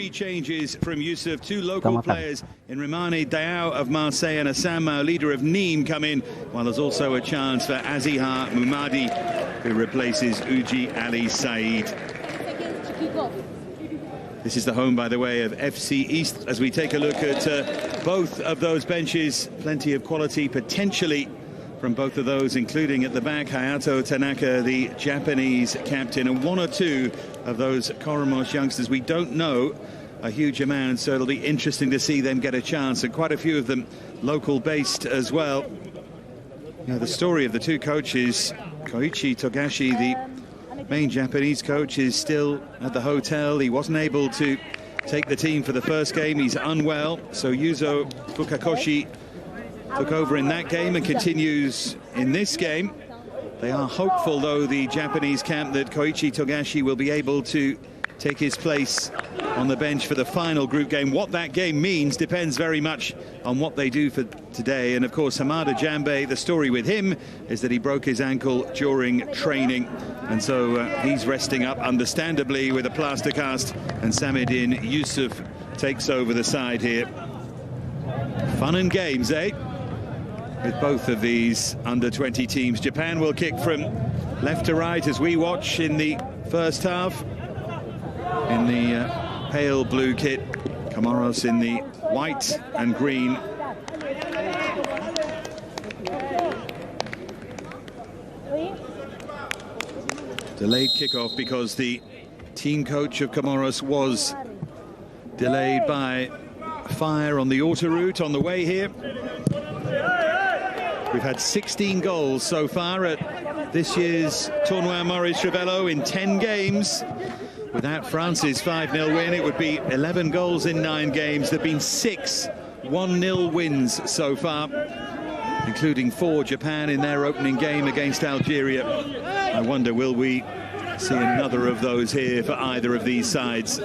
Three changes from Yusuf. Two local players in Rimane Diao of Marseille and Assam, leader of Nîmes, come in, while there's also a chance for Azihar Moumadi, who replaces Uji Ali Said. This is the home, by the way, of FC East. As we take a look at both of those benches, plenty of quality potentially from both of those, including at the back Hayato Tanaka, the Japanese captain, and one or two of those Koromos youngsters we don't know a huge amount, so it'll be interesting to see them get a chance, and quite a few of them local based as well. You know, the story of the two coaches, Koichi Togashi, the main Japanese coach, is still at the hotel. He wasn't able to take the team for the first game. He's unwell, so Yuzo Fukakoshi took over in that game and continues in this game. They are hopeful, though, the Japanese camp, that Koichi Togashi will be able to take his place on the bench for the final group game. What that game means depends very much on what they do for today. And of course, Hamada Jambe, the story with him is that he broke his ankle during training, and so he's resting up, understandably, with a plaster cast, and Samedin Yusuf takes over the side here. Fun and games, eh? With both of these under-20 teams. Japan will kick from left to right as we watch in the first half. In the pale blue kit, Comoros in the white and green. Delayed kickoff because the team coach of Comoros was delayed by fire on the autoroute on the way here. We've had 16 goals so far at this year's Tournoi Maurice Revello in 10 games. Without France's 5-0 win, it would be 11 goals in 9 games. There have been 6 1-0 wins so far, including 4 Japan in their opening game against Algeria. I wonder, will we see another of those here for either of these sides?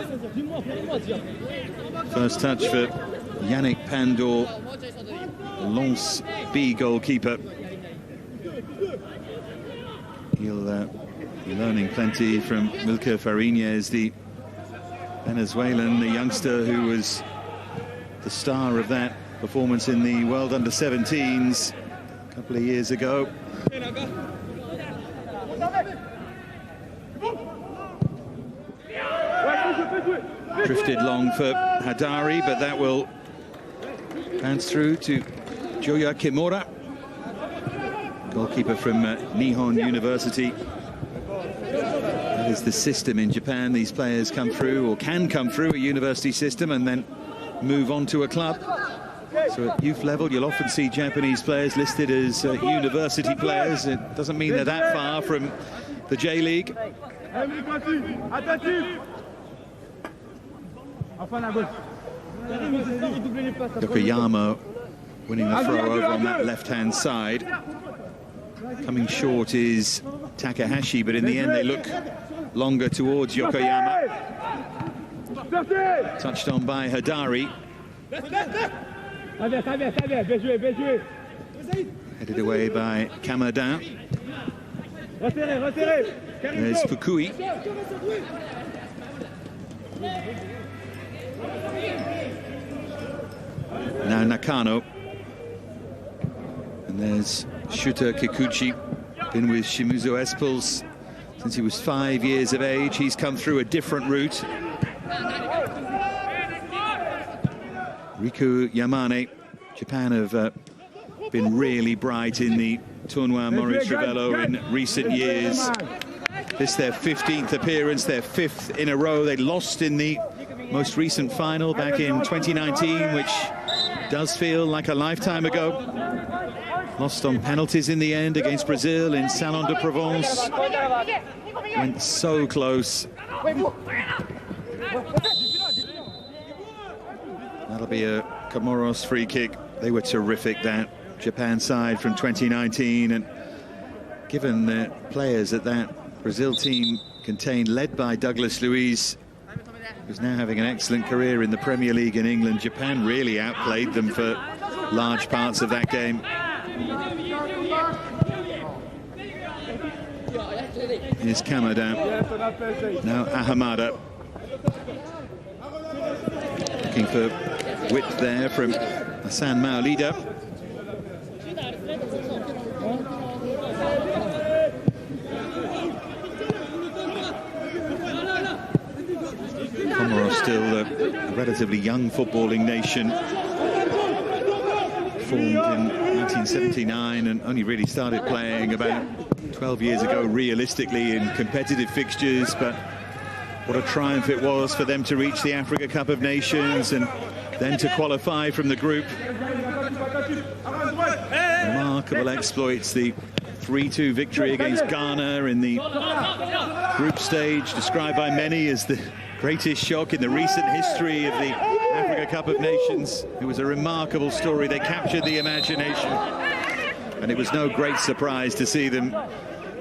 First touch for Yannick Pandor, Lens B goalkeeper. He'll be learning plenty from Milka Farinez, the Venezuelan, the youngster who was the star of that performance in the World Under-17s a couple of years ago. Drifted long for Hadari, but that will bounce through to Joya Kimura, goalkeeper from Nihon University. That is the system in Japan. These players come through, or can come through, a university system and then move on to a club. So at youth level, you'll often see Japanese players listed as university players. It doesn't mean they're that far from the J-League. Yokoyama winning the throw over on that left-hand side. Coming short is Takahashi, but in the end they look longer towards Yokoyama. Touched on by Hadari. Headed away by Kamada. There's Fukui. Now Nakano. And there's Shuta Kikuchi, been with Shimizu Espels since he was 5 years of age. He's come through a different route. Riku Yamane. Japan have been really bright in the Tournoi Maurice Revello in recent years. This is their 15th appearance, their 5th in a row. They lost in the most recent final back in 2019, which does feel like a lifetime ago. Lost on penalties in the end against Brazil in Salon de Provence. Went so close. That'll be a Comoros free kick. They were terrific, that Japan side from 2019. And given the players that that Brazil team contained, led by Douglas Luiz, who's now having an excellent career in the Premier League in England, Japan really outplayed them for large parts of that game. Here's Kamada. Now Ahamada. Looking for width there from Hassan Maolida. Comoro still a relatively young footballing nation, formed in 1979 and only really started playing about 12 years ago realistically in competitive fixtures. But what a triumph it was for them to reach the Africa Cup of Nations and then to qualify from the group. Remarkable exploits, the 3-2 victory against Ghana in the group stage, described by many as the greatest shock in the recent history of the Africa Cup of Nations. It was a remarkable story. They captured the imagination, and it was no great surprise to see them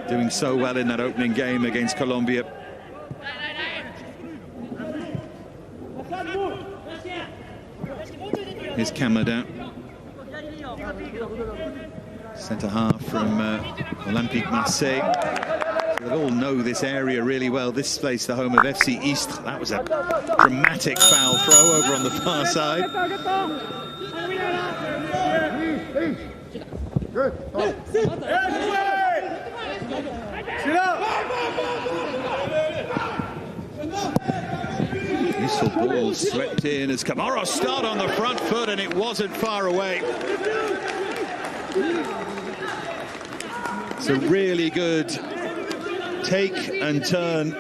doing so well in that opening game against Colombia. Here's Kamada, centre half from Olympique Marseille. They all know this area really well. This place, the home of FC Istres. That was a dramatic foul throw over on the far side. Useful ball swept in as Comoro start on the front foot, and it wasn't far away. It's a really good take and turn.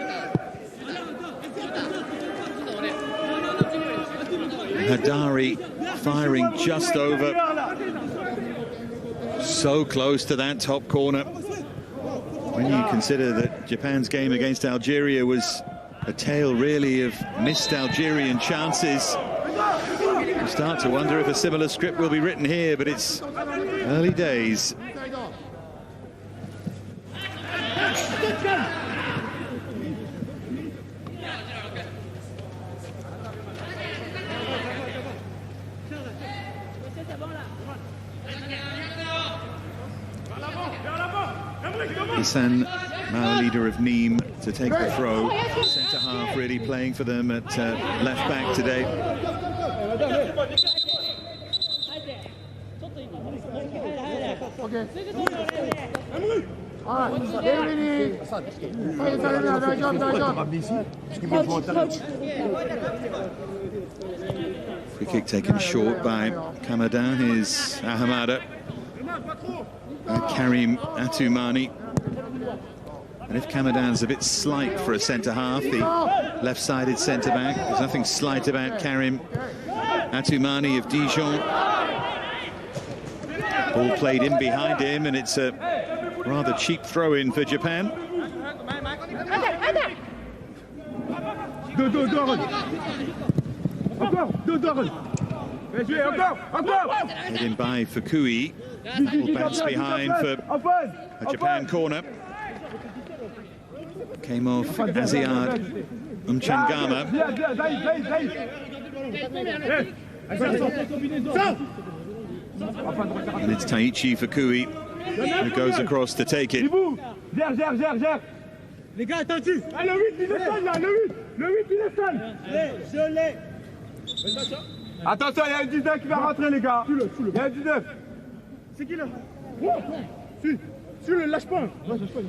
Hadari firing just over. So close to that top corner. When you consider that Japan's game against Algeria was a tale really of missed Algerian chances, you start to wonder if a similar script will be written here, but it's early days. Hassan Maolida of Nîmes to take the throw. Centre half really playing for them at left back today. Free kick taken short by Kamada. Here's Ahamada. Karim Atoumani. And if Kamadan's a bit slight for a centre-half, the left-sided centre-back, there's nothing slight about Karim Atoumani of Dijon. Ball played in behind him, and it's a rather cheap throw-in for Japan. Head in by Fukui. Ball bounce behind for a Japan corner. Came off Aziad Umchangama. And it's Taichi Fukui who goes across to take it. Les gars, attentif. Ah, le 8, il descend là, le 8, il descend. Je l'ai. Attention, il y a un 19 qui va rentrer, les gars. Il y a un 19. C'est qui là? Suis, le lâche pas. Ouais, lâche pas.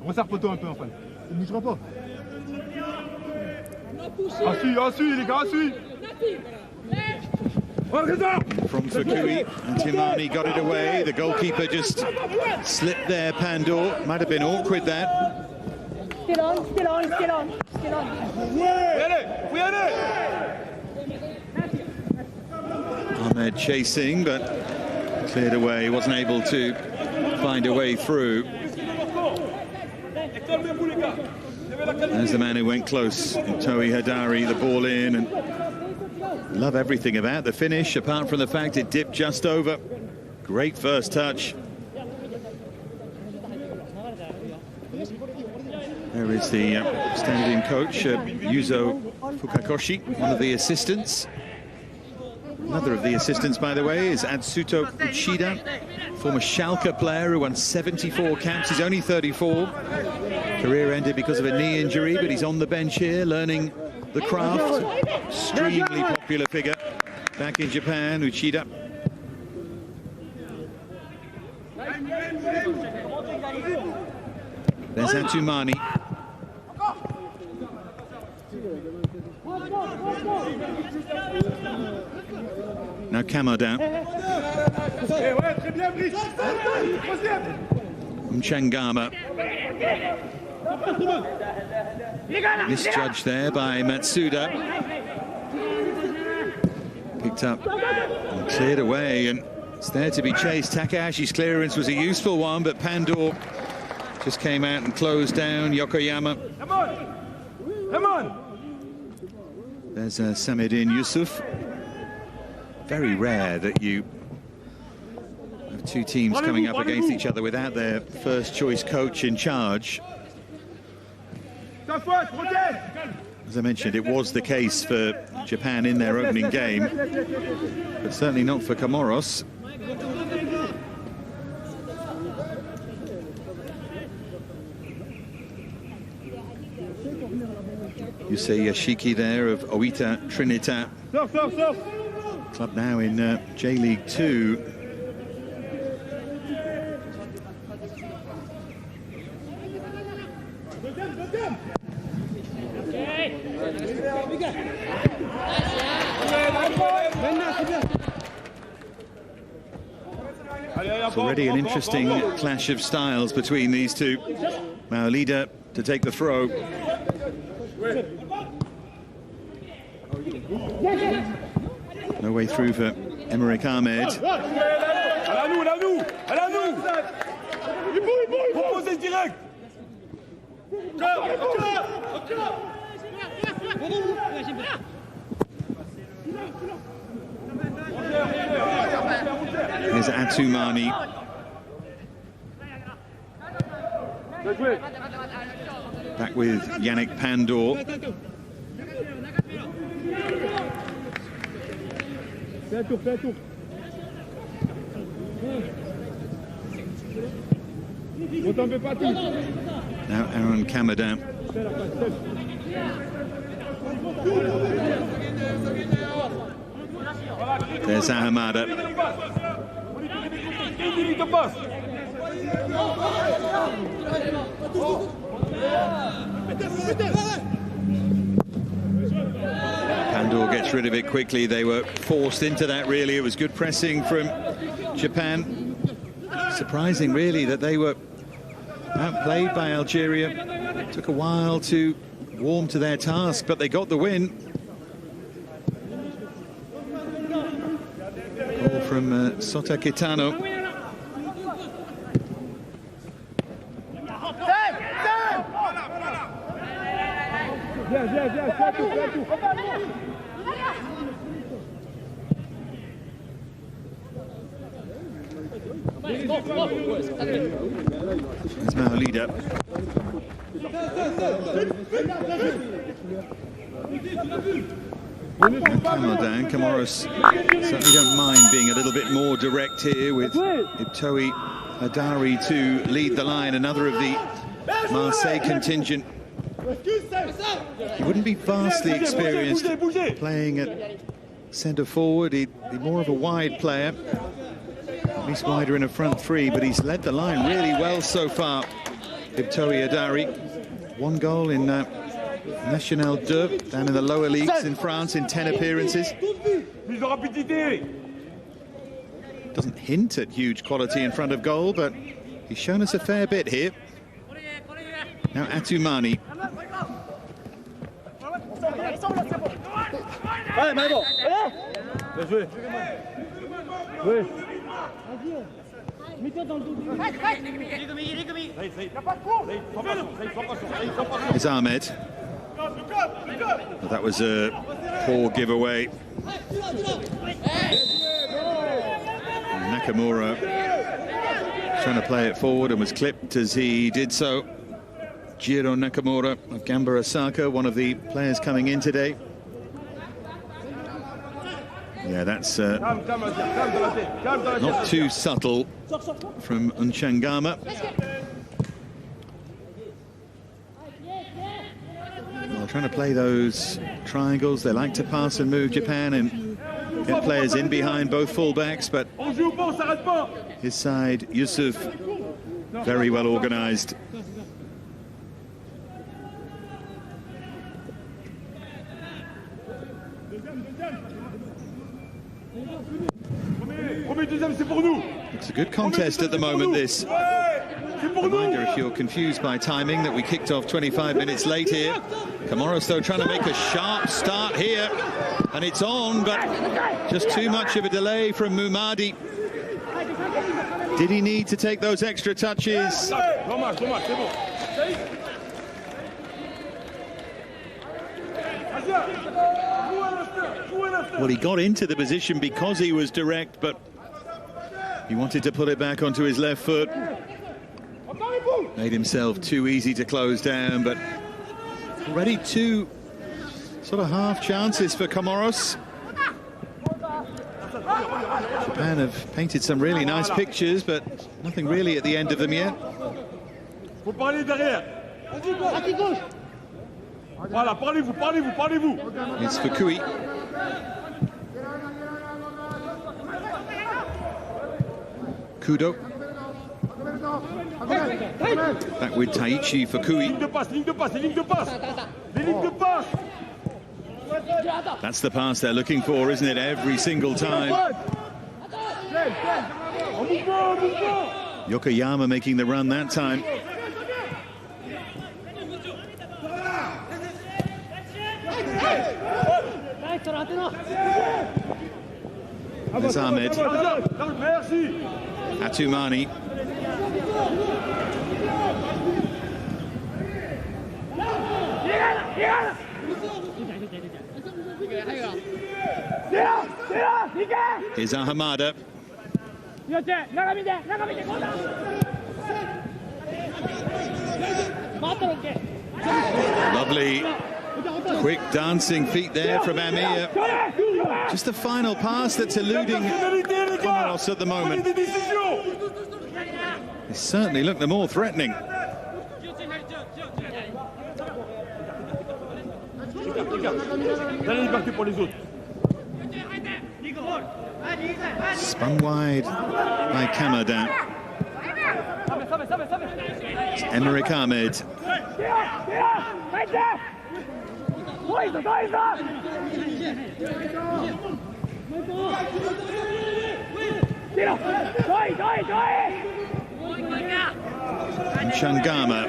On resserre poteau un peu, enfin. Il ne bougera pas. Ensuite, les gars, ensuite. From Fukui, and Timani got it away. The goalkeeper just slipped there, Pandor. Might have been awkward, that. Still on. Ahmed chasing, but cleared away. Wasn't able to find a way through. There's the man who went close, Toi Hadari, the ball in, and love everything about the finish, apart from the fact it dipped just over. Great first touch. There is the standing coach, Yuzo Fukakoshi, one of the assistants. Another of the assistants, by the way, is Atsuto Uchida, former Schalke player who won 74 caps. He's only 34. Career ended because of a knee injury, but he's on the bench here, learning the craft. Extremely popular figure back in Japan, Uchida. There's Atumani. Now Kamada. Mchangama. Misjudged there by Matsuda. Picked up and cleared away, and it's there to be chased. Takahashi's clearance was a useful one, but Pandor just came out and closed down Yokoyama. Come on! There's Samedin Yusuf. Very rare that you have two teams coming up against each other without their first choice coach in charge. As I mentioned, it was the case for Japan in their opening game, but certainly not for Comoros. You see Yashiki there of Oita Trinita. Club now in J-League 2. It's already an interesting clash of styles between these two. Maolida to take the throw. No way through for Emmerich Ahmed. Here's Atumani. Back with Yannick Pandor. Now Aaron Kamada. There's Ahamada. Pandor gets rid of it quickly. They were forced into that, really. It was good pressing from Japan. Surprising, really, that they were outplayed by Algeria. Took a while to warm to their task, but they got the win. Goal from Sota Kitano. It's Maolida. Kamada. Comoros certainly don't mind being a little bit more direct here with Ibtohi Hadari to lead the line, another of the Marseille contingent. He wouldn't be vastly experienced playing at centre forward. He'd be more of a wide player, at least wider in a front three, but he's led the line really well so far. Ibtohi Hadari, one goal in National 2, down in the lower leagues in France in 10 appearances. Doesn't hint at huge quality in front of goal, but he's shown us a fair bit here. Now Atumani. Here's Ahmed. Well, that was a poor giveaway. Nakamura trying to play it forward and was clipped as he did so. Jiro Nakamura of Gamba Osaka, one of the players coming in today. Yeah, that's not too subtle from Mchangama. Well, trying to play those triangles. They like to pass and move, Japan, and get players in behind both fullbacks, but his side, Yusuf, very well organized. It's a good contest at the moment, this. Reminder, if you're confused by timing, that we kicked off 25 minutes late here. Comoro though trying to make a sharp start here, and it's on, but just too much of a delay from Mumadi. Did he need to take those extra touches? Well, he got into the position because he was direct, but he wanted to put it back onto his left foot. Made himself too easy to close down, but already two sort of half chances for Comoros. Japan have painted some really nice pictures, but nothing really at the end of them yet. It's Fukui. Kudo. Back with Taichi Fukui. That's the pass they're looking for, isn't it? Every single time. Yokoyama making the run that time. There's Ahmed. Atumani. Here's Ahamada. Lovely quick dancing feet there from Amir. Just the final pass that's eluding Comoros at the moment. They certainly look the more threatening. Spun wide by Kamada. It's Emerick Ahmed. Changama.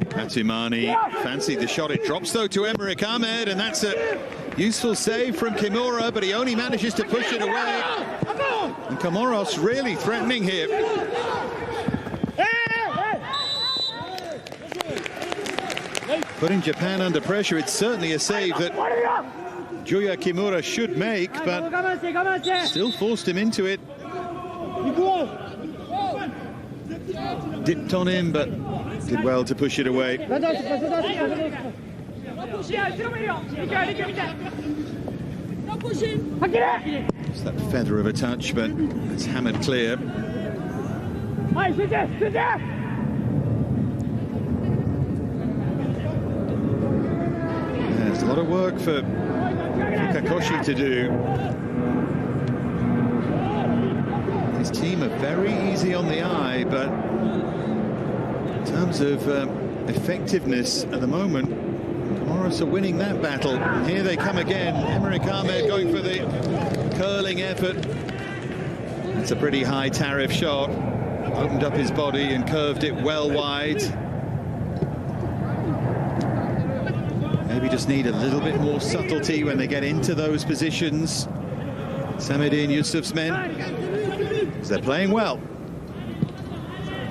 Atumani fancied the shot. It drops though to Emerick Ahmed, and that's a useful save from Kimura, but he only manages to push it away. And Comoros really threatening here. Putting Japan under pressure. It's certainly a save that Juya Kimura should make, but still forced him into it. Dipped on him, but did well to push it away. It's that feather of a touch, but it's hammered clear. There's a lot of work for Kakashi to do. His team are very easy on the eye, but in terms of effectiveness at the moment, Comoros are winning that battle. Here they come again. Emerick Ahmed going for the curling effort. That's a pretty high tariff shot. Opened up his body and curved it well wide. Maybe just need a little bit more subtlety when they get into those positions. Samedine Yusuf's men, they're playing well.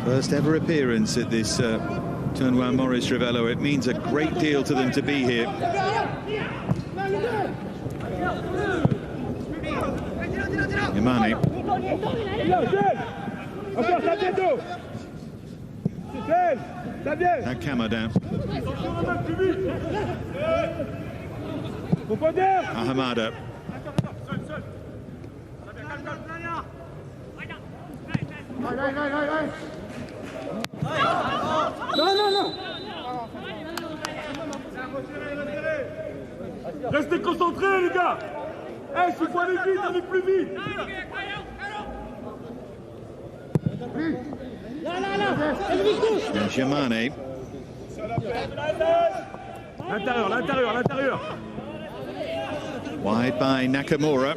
First ever appearance at this Tournoi Maurice Ravello. It means a great deal to them to be here. Imani. That camera down. Ahamada. Restez concentrés, les gars. Hey, s'il faut aller vite, allez plus vite. Germane. L'intérieur. Wide by Nakamura.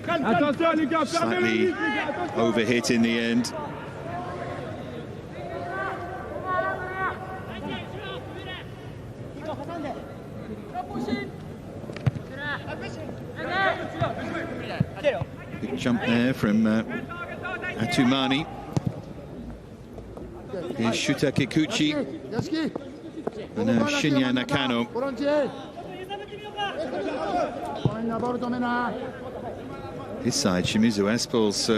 Attention, les gars, Slightly overhit in the end. Big jump there from Atumani. Here's Shuta Kikuchi and Shinya Nakano. His side, Shimizu Espol's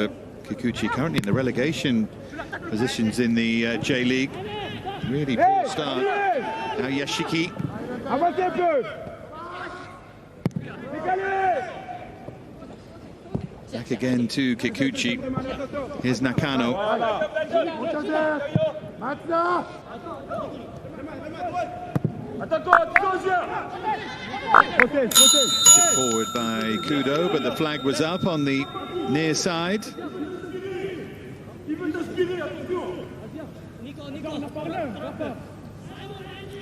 Kikuchi, currently in the relegation positions in the J-League. Really poor start. Now Yashiki. Back again to Kikuchi. Here's Nakano. Tipped forward by Kudo, but the flag was up on the near side.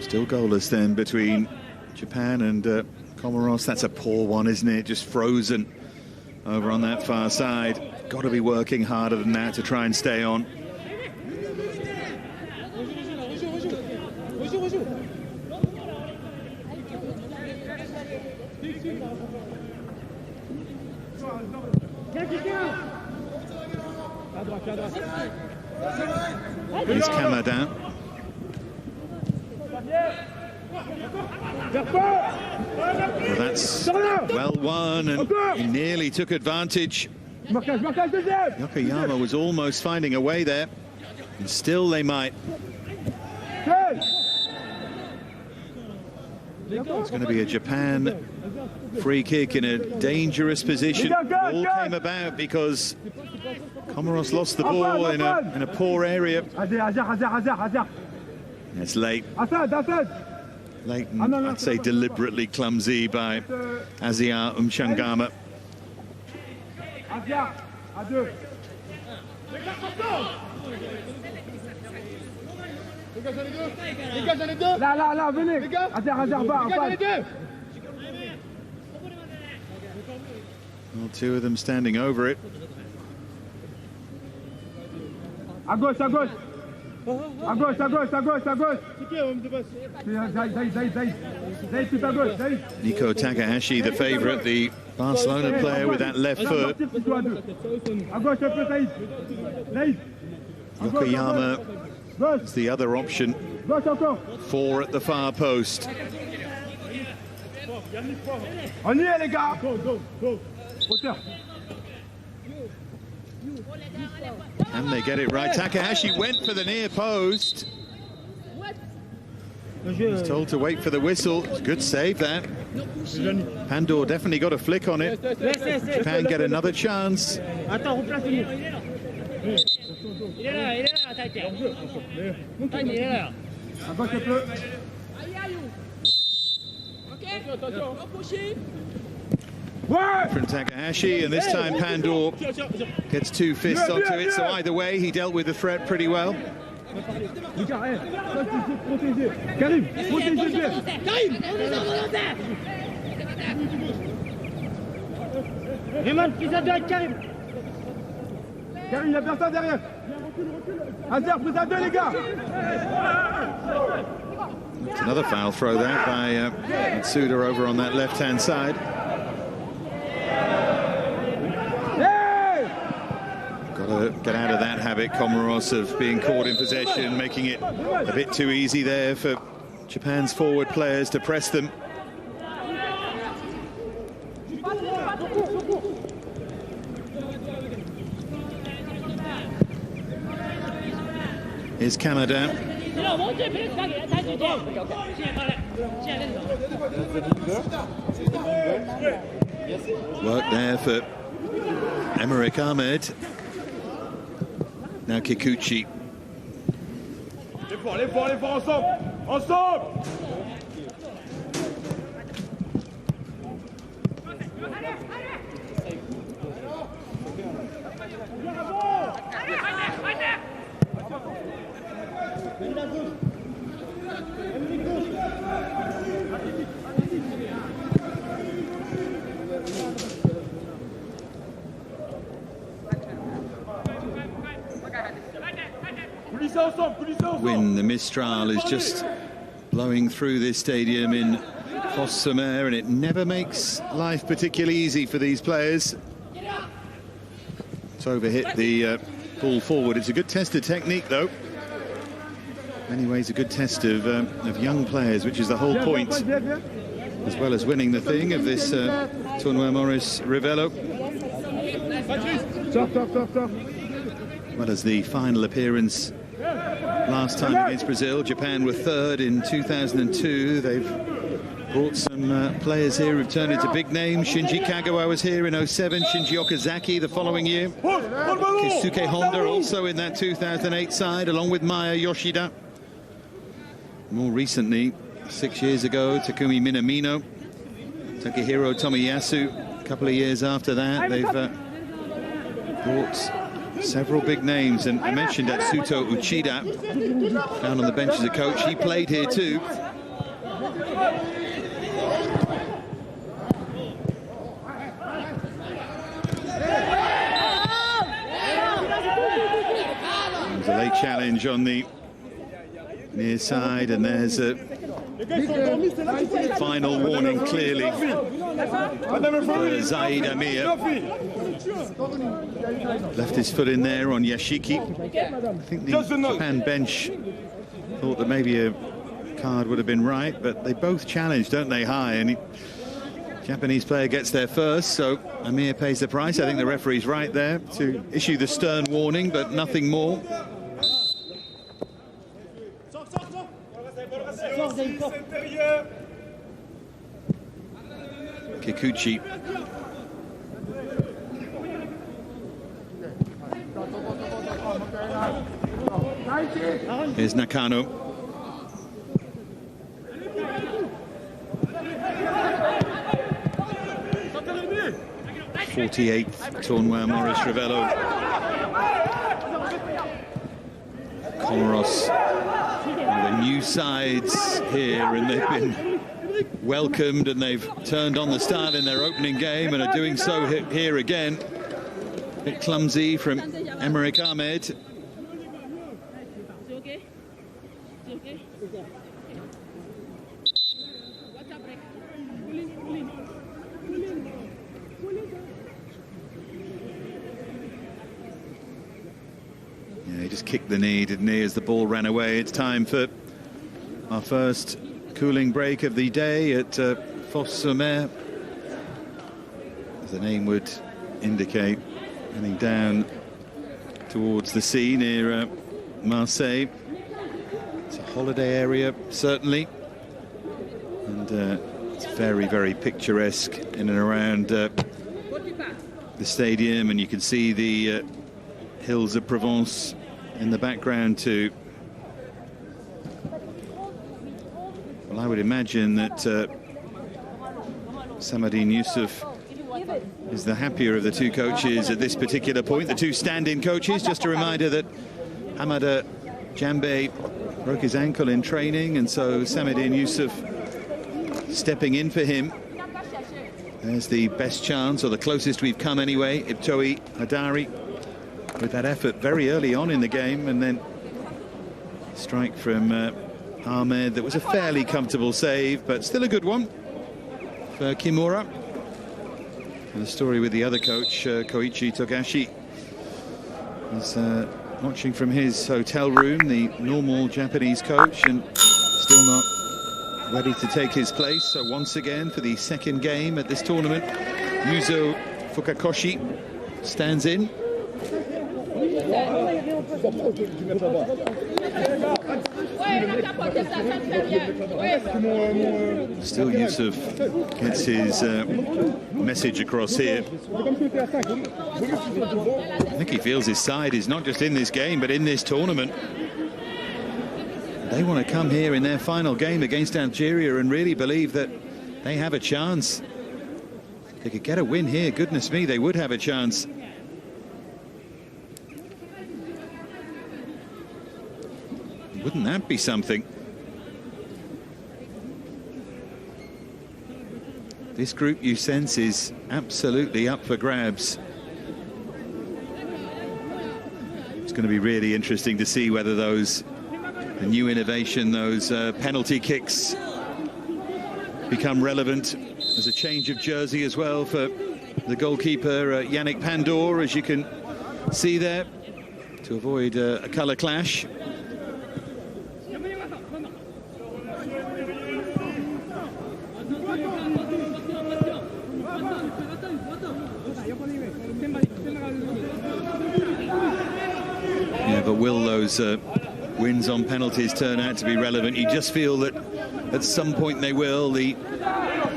Still goalless then between Japan and Comoros. That's a poor one, isn't it? Just frozen over on that far side. Got to be working harder than that to try and stay on. Here's Kamada. Well, that's well won, and he nearly took advantage. Yokoyama was almost finding a way there, and still they might. It's going to be a Japan free kick in a dangerous position. All came about because Comoros lost the ball in a poor area. It's late. Late and I'd say deliberately clumsy by Azia Umchangama. Là, venez. Well, two of them standing over it. À gauche. Niko Takahashi, the favorite, the Barcelona player with that left foot. Yokoyama is the other option. 4 at the far post. On y est, les gars. Can they get it right? Takahashi went for the near post. He's told to wait for the whistle. It's a good save, that. Pandor definitely got a flick on it. Japan get another chance. From Takahashi, and this time Pandor gets 2 fists onto it, so either way he dealt with the threat pretty well. Karim, il y a personne derrière. Hazard, prise à 2, les gars. It's another foul throw there by Matsuda over on that left-hand side. Got to get out of that habit, Comoros, of being caught in possession, making it a bit too easy there for Japan's forward players to press them. Here's Kamada. Work there for Emmerich Ahmed. Now Kikuchi. Les forts, ensemble. wind, the Mistral, is just blowing through this stadium in Parsemain, and it never makes life particularly easy for these players. It's overhit the ball forward. It's a good test of technique, though. In many ways, a good test of young players, which is the whole point, as well as winning the thing of this Tournoi Maurice Revello. Well, as the final appearance last time against Brazil, Japan were third in 2002. They've brought some players here who've turned into big names. Shinji Kagawa was here in 07, Shinji Okazaki the following year. Keisuke Honda also in that 2008 side, along with Maya Yoshida. More recently, 6 years ago, Takumi Minamino, Takehiro Tomiyasu. A couple of years after that, they've brought several big names, and I mentioned Atsuto Uchida down on the bench as a coach. He played here too. There's a late challenge on the near side, and there's a final warning clearly for Zaid Amir. Left his foot in there on Yashiki. I think the Japan bench thought that maybe a card would have been right, but they both challenged, don't they, high, and the Japanese player gets there first, so Amir pays the price. I think the referee's right there to issue the stern warning, but nothing more. Kikuchi. Here's Nakano. Tournoi Maurice Revello. Comoros, the new sides here, and they've been welcomed, and they've turned on the style in their opening game and are doing so here again. A bit clumsy from Emerick Ahmed. Yeah, he just kicked the knee, didn't he, as the ball ran away. It's time for our first cooling break of the day at Parsemain, as the name would indicate, heading down towards the sea near Marseille. It's a holiday area, certainly, and it's very, very picturesque in and around the stadium, and you can see the hills of Provence in the background too. Well, I would imagine that Samadine Youssouf is the happier of the two coaches at this particular point, the two stand-in coaches. Just a reminder that Hamada Jambe broke his ankle in training, and so Samadine Youssouf stepping in for him. There's the best chance, or the closest we've come anyway. Ibtohi Hadari with that effort very early on in the game, and then strike from Ahmed that was a fairly comfortable save, but still a good one for Kimura. And the story with the other coach, Koichi Togashi, is watching from his hotel room, the normal Japanese coach, and still not ready to take his place. So once again, for the second game at this tournament, Yuzo Fukakoshi stands in. Still Youssouf gets his message across here. I think he feels his side is not just in this game, but in this tournament. They want to come here in their final game against Algeria and really believe that they have a chance. If they could get a win here, goodness me, they would have a chance. Wouldn't that be something? This group, you sense, is absolutely up for grabs. It's going to be really interesting to see whether the new innovation, those penalty kicks, become relevant. There's a change of jersey as well for the goalkeeper, Yannick Pandor, as you can see there, to avoid a colour clash. Yeah, but will those wins on penalties turn out to be relevant? You just feel that at some point they will. The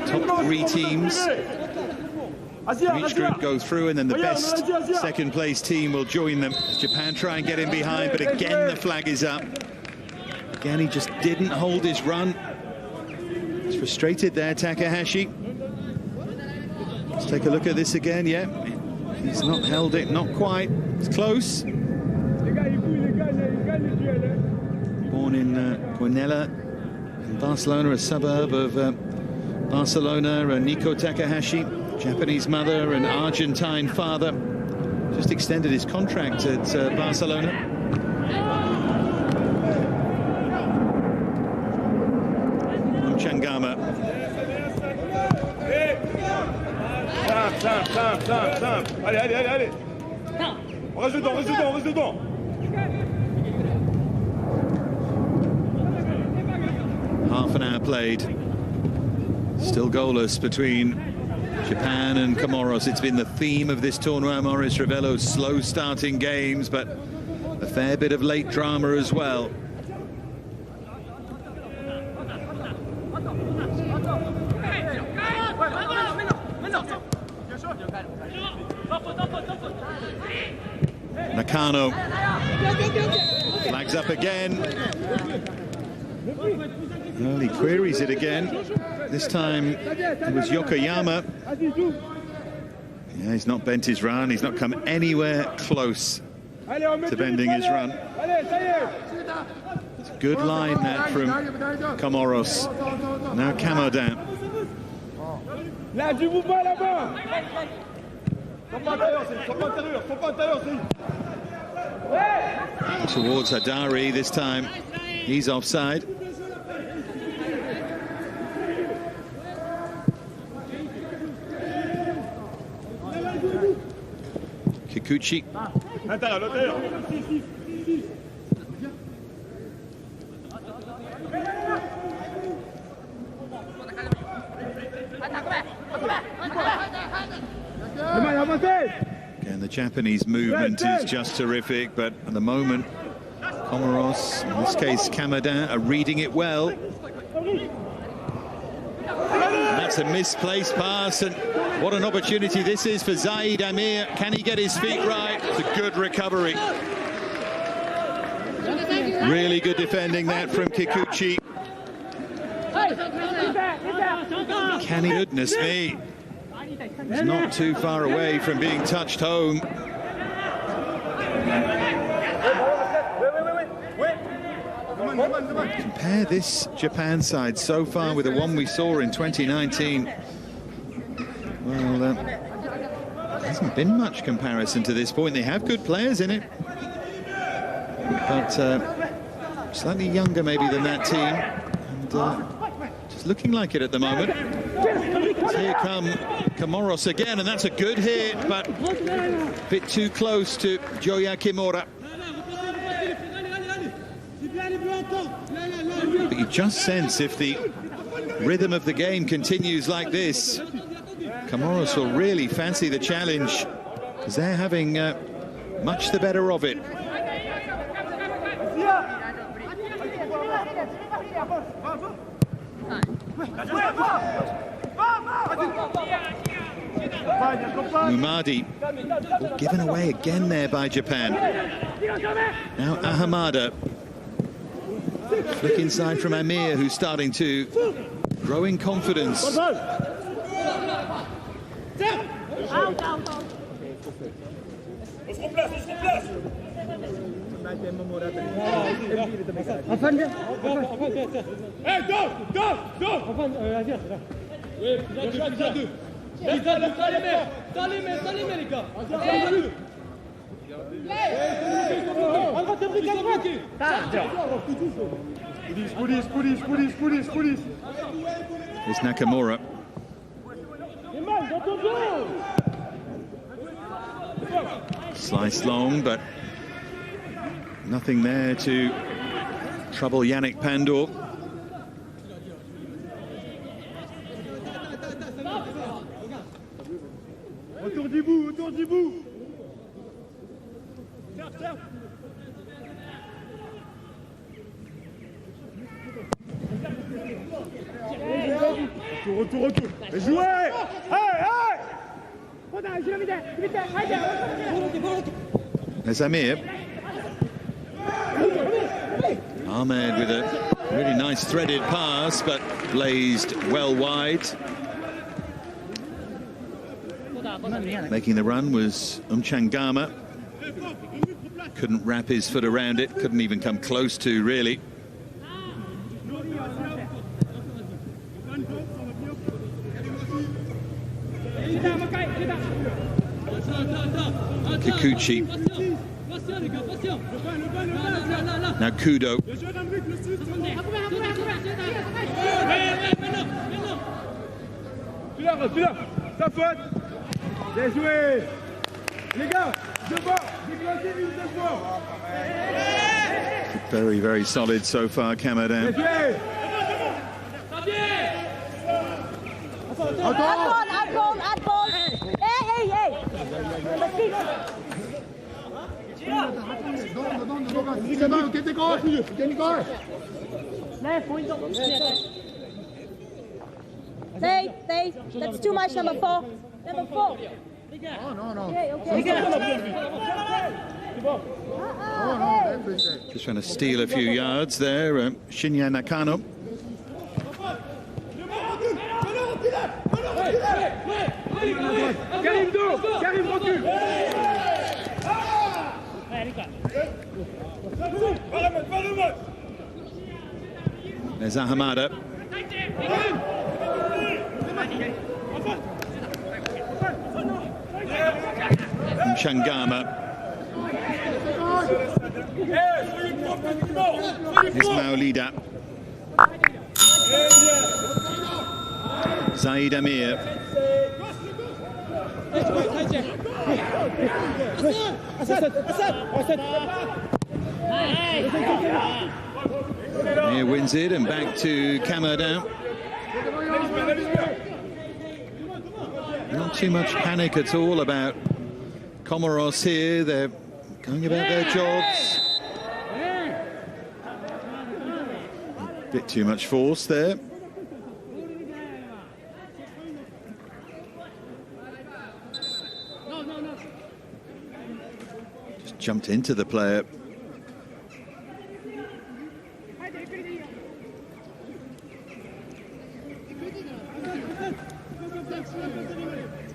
top 3 teams from each group go through, and then the best second place team will join them. Japan try and get in behind, but again the flag is up. Again, he just didn't hold his run. He's frustrated there, Takahashi. Let's take a look at this again. Yeah, he's not held it, not quite. It's close. Born in Guanella, in Barcelona, a suburb of Barcelona, Niko Takahashi, Japanese mother and Argentine father. Just extended his contract at Barcelona. Changama. Simple. Allez. On reste dedans. Half an hour played. Still goalless between Japan and Comoros. It's been the theme of this tournament, Maurice Ravello. Slow starting games, but a fair bit of late drama as well. Nakano flags up again. Well, he queries it again. This time it was Yokoyama. Yeah, he's not bent his run. He's not come anywhere close to bending his run. It's a good line that from Comoros. Now Kamodin. Towards Hadari this time. He's offside. Kikuchi. Again, the Japanese movement is just terrific, but at the moment, Comoros, in this case Kamodin, are reading it well. And that's a misplaced pass, and what an opportunity this is for Zaid Amir. Can he get his feet right? It's a good recovery. Really good defending that from Kikuchi. Can he? Goodness me. He's not too far away from being touched home. Compare this Japan side so far with the one we saw in 2019. Well, there hasn't been much comparison to this point. They have good players in it, but slightly younger maybe than that team, and just looking like it at the moment. Here come Comoros again, and that's a good hit, but a bit too close to Joya Kimura. But you just sense if the rhythm of the game continues like this, Comoros will really fancy the challenge, because they're having much the better of it. Mumadi given away again there by Japan. Now Ahamada. Flick inside from Amir, who's starting to grow in confidence. Police. It's Nakamura. Sliced long, but nothing there to trouble Yannick Pandor. Autour du bout. Retour. Et jouez! Hey! There's Amir. Ahmed with a really nice threaded pass, but blazed well wide. Making the run was Mchangama. Couldn't wrap his foot around it, couldn't even come close to, really. Kikuchi. Now Kudo. Celui-là, sa faute. Bien joué. Les gars, devant, déclenchez une seconde. Very, very solid so far, Camadin. Add ball. Hey. Stay. That's too much, number 4. Oh, no. Just trying to steal a few yards there, Shinya Nakano. Karim, recule. There's Ahamada. Mchangama. Here's Maolida. Zaid Amir. Amir wins it and back to Camadin. Not too much panic at all about Comoros here. They're going about their jobs. A bit too much force there. Just jumped into the player.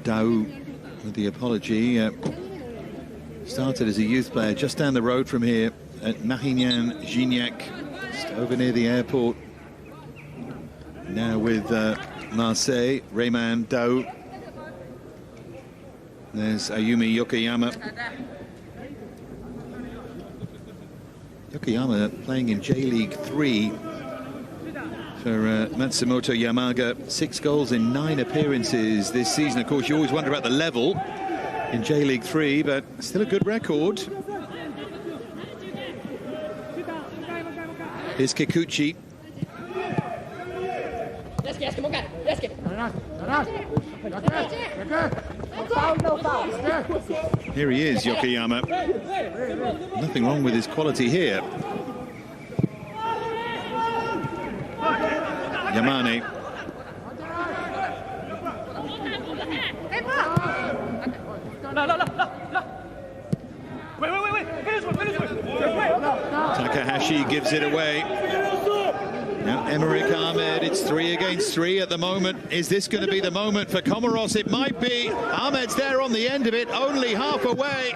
Dao with the apology. Started as a youth player just down the road from here at Marignan-Gignac, just over near the airport. Now with Marseille, Rayman Dao. There's Ayumi Yokoyama. Yokoyama playing in J-League 3 for Matsumoto Yamaga. 6 goals in 9 appearances this season. Of course, you always wonder about the level in J-League 3, but still a good record. Here's Kikuchi. Here he is, Yokoyama. Nothing wrong with his quality here. Yamane. Takahashi gives it away. Now Emmerich Ahmed, it's 3 against 3 at the moment. Is this going to be the moment for Comoros? It might be. Ahmed's there on the end of it, only half away.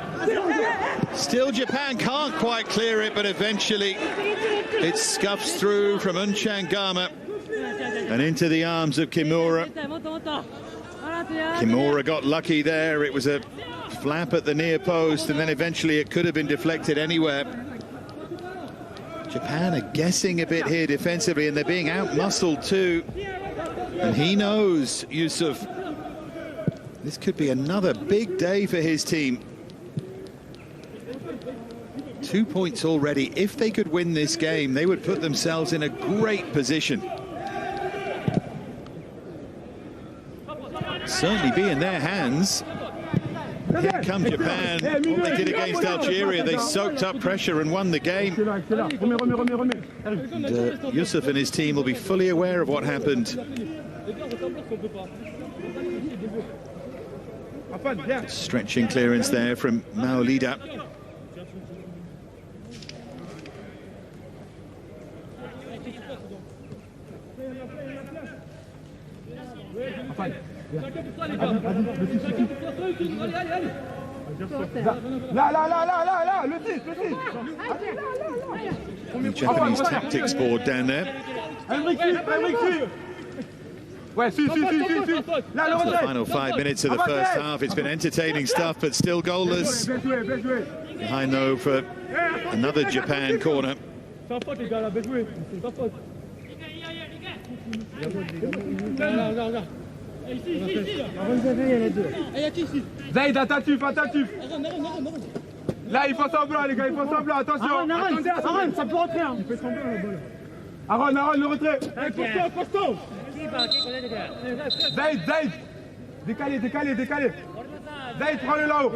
Still Japan can't quite clear it, but eventually it scuffs through from Mchangama and into the arms of Kimura. Kimura got lucky there. It was a flap at the near post, and then eventually it could have been deflected anywhere. Japan are guessing a bit here defensively, and they're being out-muscled too. And he knows, Yusuf, this could be another big day for his team. 2 points already. If they could win this game, they would put themselves in a great position. Certainly be in their hands. Here come Japan. What they did against Algeria, they soaked up pressure and won the game. And, Yusuf and his team will be fully aware of what happened. Stretching clearance there from Maolida. The Japanese tactics board down there. It's the final 5 minutes of the first half. It's been entertaining stuff, but still goalless. Behind though for another Japan corner. Zaid, attentif, attentif. Là, il faut semblant, les gars, il faut semblant, attention. Aaron, ça peut rentrer. Il fait semblant la balle. Aaron, le retrait. Costaud. Zaid. Décalé. Zaid, prends-le là-haut.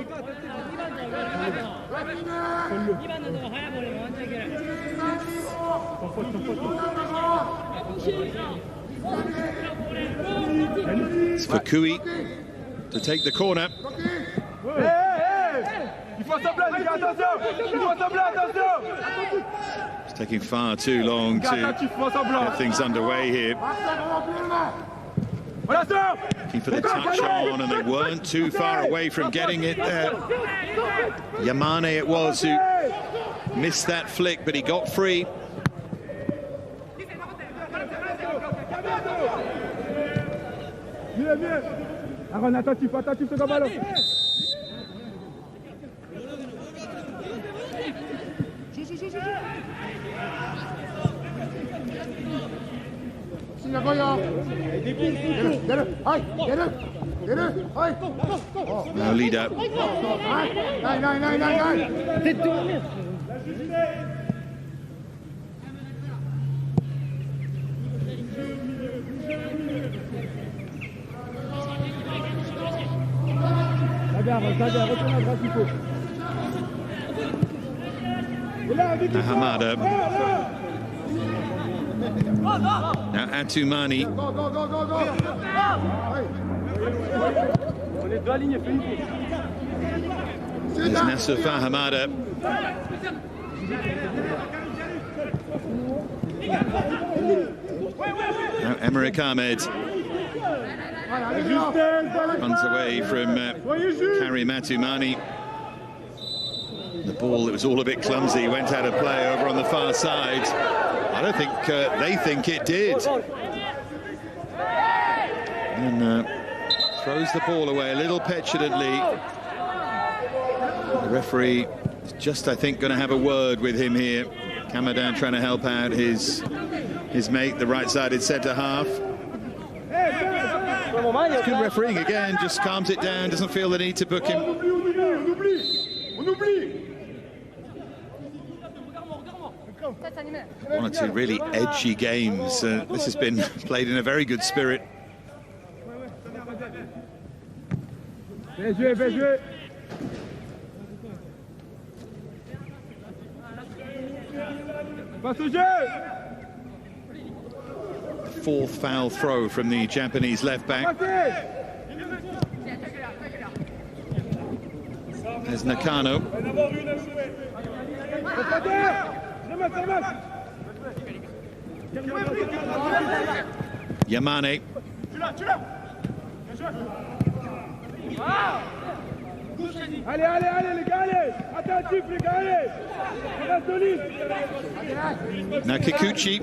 It's for Kui to take the corner. It's taking far too long to get things underway here. Looking for the touch on, and they weren't too far away from getting it there. Yamane it was who missed that flick, but he got free. Aaron, attentif, ce ballon. Now leader. Now Hamada. Now Atumani. There's Nasufa Hamada. Now Emerick Ahmed. Runs away from Karim Atumani. The ball, it was all a bit clumsy, went out of play over on the far side. I don't think they think it did. And throws the ball away a little petulantly. The referee is just, I think, going to have a word with him here. Kamadan trying to help out his mate, the right-sided centre half. It's good refereeing again, just calms it down, doesn't feel the need to book him. One or two really edgy games. This has been played in a very good spirit. Fourth foul throw from the Japanese left back. There's Nakano. Yamane. Allez, les gars, allez. Attentif, les gars, allez. Reste solide. Now Kikuchi.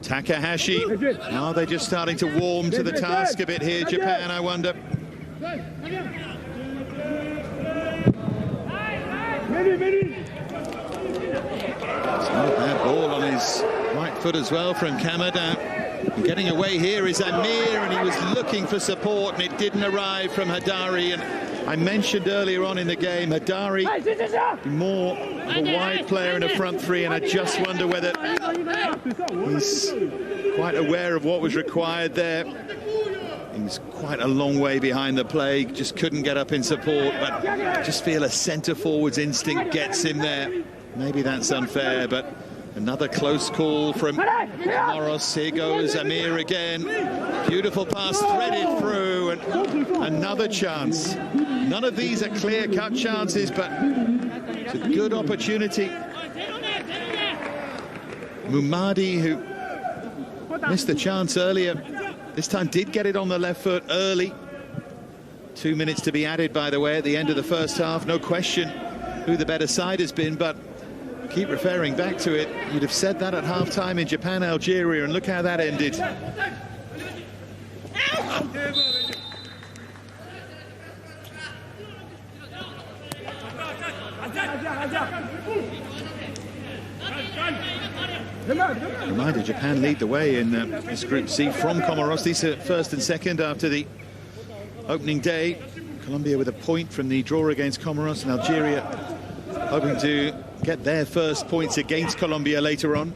Takahashi. Are they just starting to warm to the task a bit here, Japan, I wonder? Oh, bad ball on his right foot as well from Kamada. And getting away here is Amir, and he was looking for support, and it didn't arrive from Hadari. And I mentioned earlier on in the game, Hadari more of a wide player in a front three, and I just wonder whether he's quite aware of what was required there. He was quite a long way behind the play, just couldn't get up in support, but I just feel a centre-forward's instinct gets him there. Maybe that's unfair, but another close call from Comoros. Here goes Amir again. Beautiful pass threaded through, and another chance. None of these are clear-cut chances, but it's a good opportunity. Mumadi, who missed the chance earlier, this time did get it on the left foot early. 2 minutes to be added, by the way, at the end of the first half. No question who the better side has been, but keep referring back to it. You'd have said that at half-time in Japan, Algeria, and look how that ended. Reminder, Japan lead the way in this Group C from Comoros. These are first and second after the opening day. Colombia with a point from the draw against Comoros, and Algeria hoping to get their first points against Colombia later on.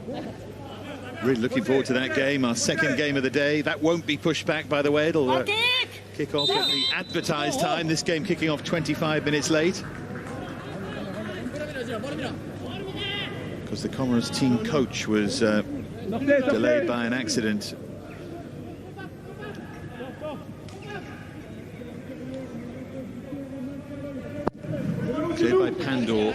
Really looking forward to that game, our second game of the day. That won't be pushed back, by the way. It'll kick off at the advertised time. This game kicking off 25 minutes late, because the Comoros team coach was delayed by an accident. Cleared by Pandor.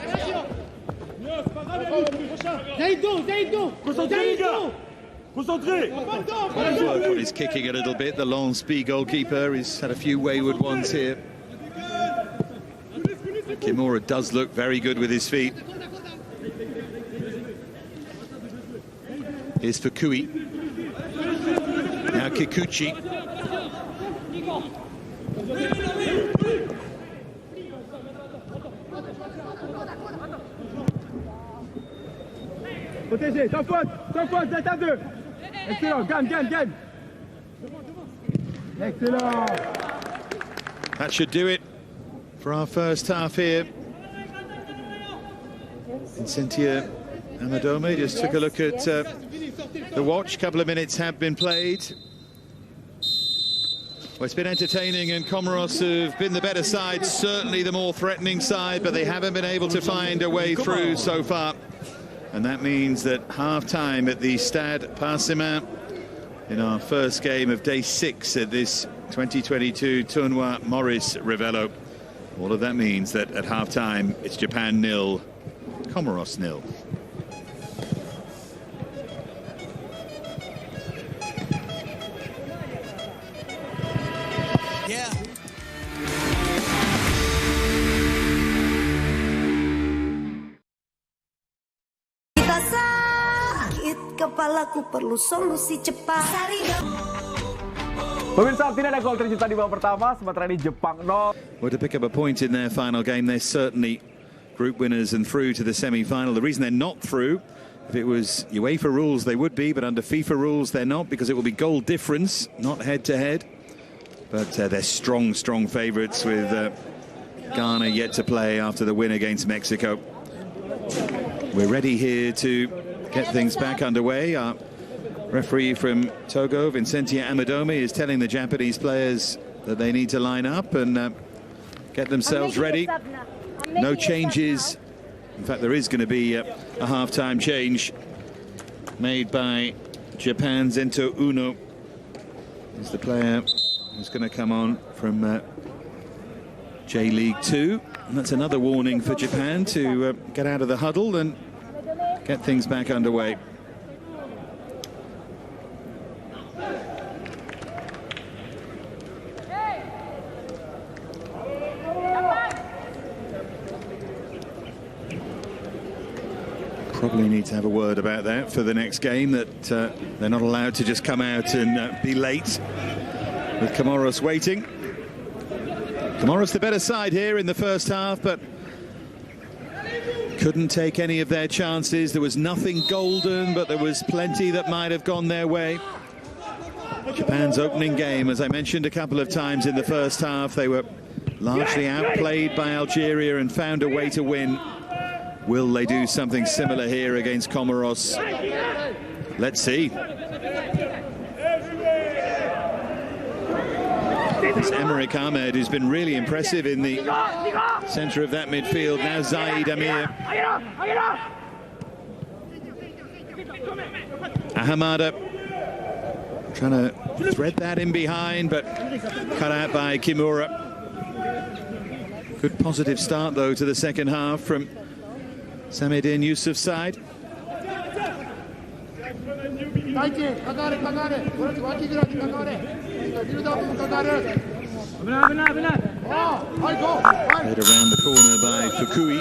Work on his kicking a little bit. The Lens B goalkeeper has had a few wayward ones here. Comoro does look very good with his feet. Here's Fukui. Now Kikuchi. Protégé, sans faute, vous êtes à deux. Excellent, gagne. Excellent. That should do it for our first half here. Cynthia Amadome just took a look at the watch. A couple of minutes have been played. Well, it's been entertaining, and Comoros have been the better side, certainly the more threatening side, but they haven't been able to find a way through so far. And that means that half-time at the Stade Parsemain in our first game of day 6 at this 2022 Tournoi Maurice Revello. All of that means that at half-time it's Japan 0, Comoros 0. Kepalaku perlu solusi cepat. Pemirsa, tidak ada gol tercipta di babak pertama, sementara ini Jepang 0. Well, to pick up a point in their final game, they're certainly group winners and through to the semi-final. The reason they're not through, if it was UEFA rules, they would be, but under FIFA rules, they're not, because it will be goal difference, not head-to-head. But they're strong favourites, with Ghana yet to play after the win against Mexico. We're ready here to get things back underway. Our referee from Togo, Vincentia Amadome, is telling the Japanese players that they need to line up and get themselves ready. No changes. In fact, there is going to be a half-time change made by Japan's Ento Uno. He's the player who's going to come on from J-League 2. And that's another warning for Japan to get out of the huddle and get things back underway. Probably need to have a word about that for the next game, that they're not allowed to just come out and be late with Comoros waiting. Comoros the better side here in the first half, but couldn't take any of their chances. There was nothing golden, but there was plenty that might have gone their way. Japan's opening game, as I mentioned a couple of times in the first half, they were largely outplayed by Algeria and found a way to win. Will they do something similar here against Comoros? Let's see. It's Emerick Ahmed, who's been really impressive in the centre of that midfield. Now Zaid Amir. Ahamada trying to thread that in behind, but cut out by Kimura. Good positive start, though, to the second half from Samedine Yusuf's side. Played around the corner by Fukui.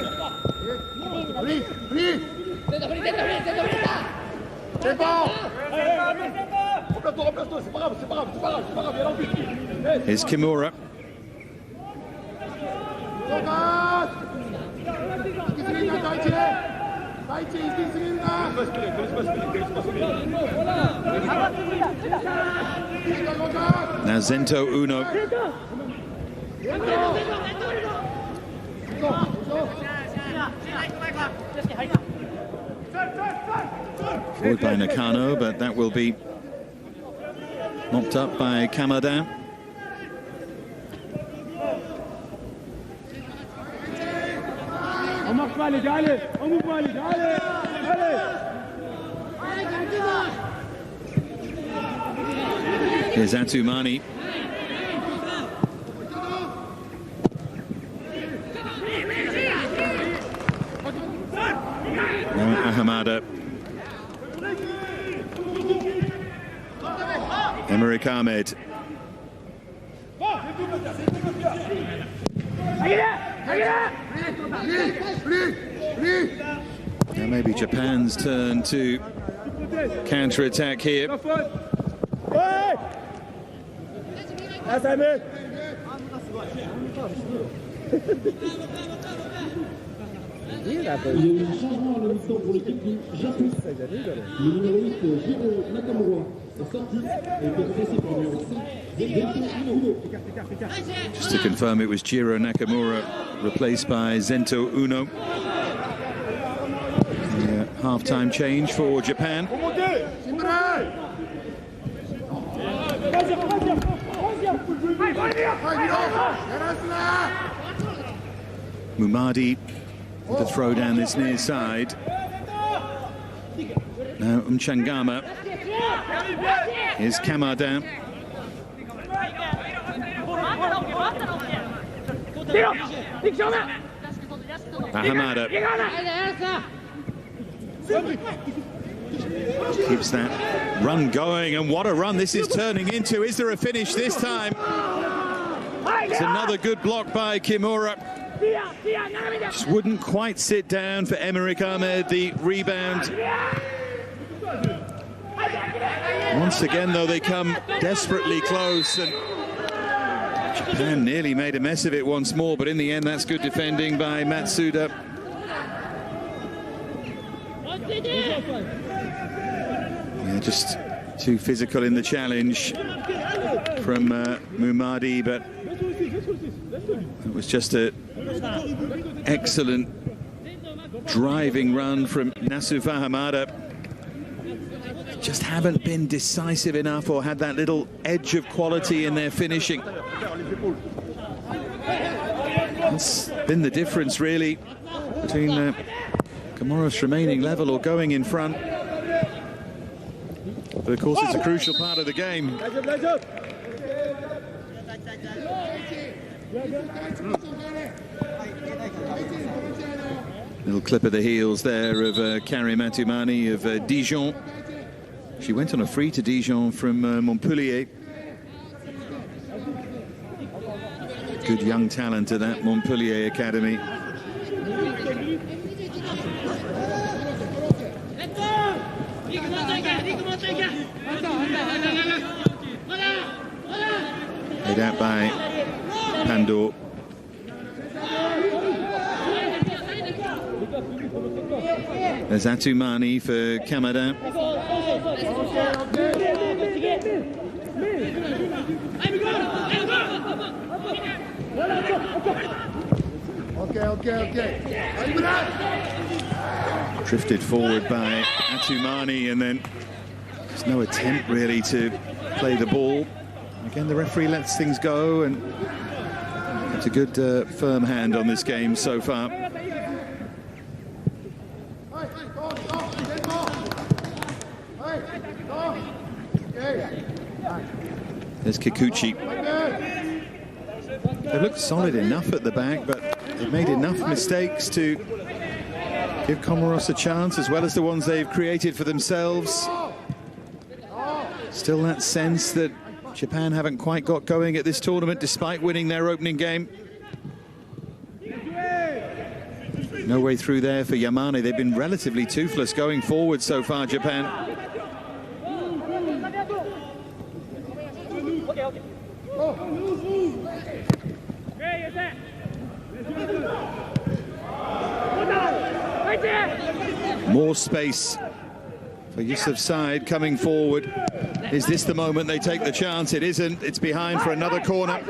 Here's Kimura. Now Zento Uno. Forward by Nakano, but that will be mopped up by Kamada. Here's Atumani. Now Ahamada. Emerick Ahmed. Now maybe Japan's turn to counter-attack here. Il y a eu un changement à la mi-temps pour l'équipe du Japon. Le numéro 8, Nakamura, est sorti et est remplacé par le numéro 5, Just to confirm, it was Jiro Nakamura replaced by Zento Uno. Half-time change for Japan. Mumadi to throw down this near side. Now Mchangama. Here's Kamada. Ahamada keeps that run going, and what a run this is turning into. Is there a finish this time? It's another good block by Kimura. Just wouldn't quite sit down for Emerick Ahmed, the rebound. Once again, though, they come desperately close, and Japan nearly made a mess of it once more, but in the end, that's good defending by Matsuda. Yeah, just too physical in the challenge from Mumadi, but it was just an excellent driving run from Nassuf Ahamada. Just haven't been decisive enough or had that little edge of quality in their finishing. That's been the difference, really, between Comoros remaining level or going in front. But of course, it's a crucial part of the game. Little clip of the heels there of Karim Atumani of Dijon. She went on a free to Dijon from Montpellier. Good young talent at that Montpellier academy. played out by Pandor. There's Atumani for Kamada. Drifted forward by Atumani, and then there's no attempt really to play the ball. Again, the referee lets things go, and it's a good firm hand on this game so far. There's Kikuchi. They looked solid enough at the back, but they've made enough mistakes to give Comoros a chance, as well as the ones they've created for themselves. Still that sense that Japan haven't quite got going at this tournament, despite winning their opening game. No way through there for Yamane. They've been relatively toothless going forward so far, Japan. More space for Yusuf's side coming forward. Is this the moment they take the chance? It isn't. It's behind for another corner.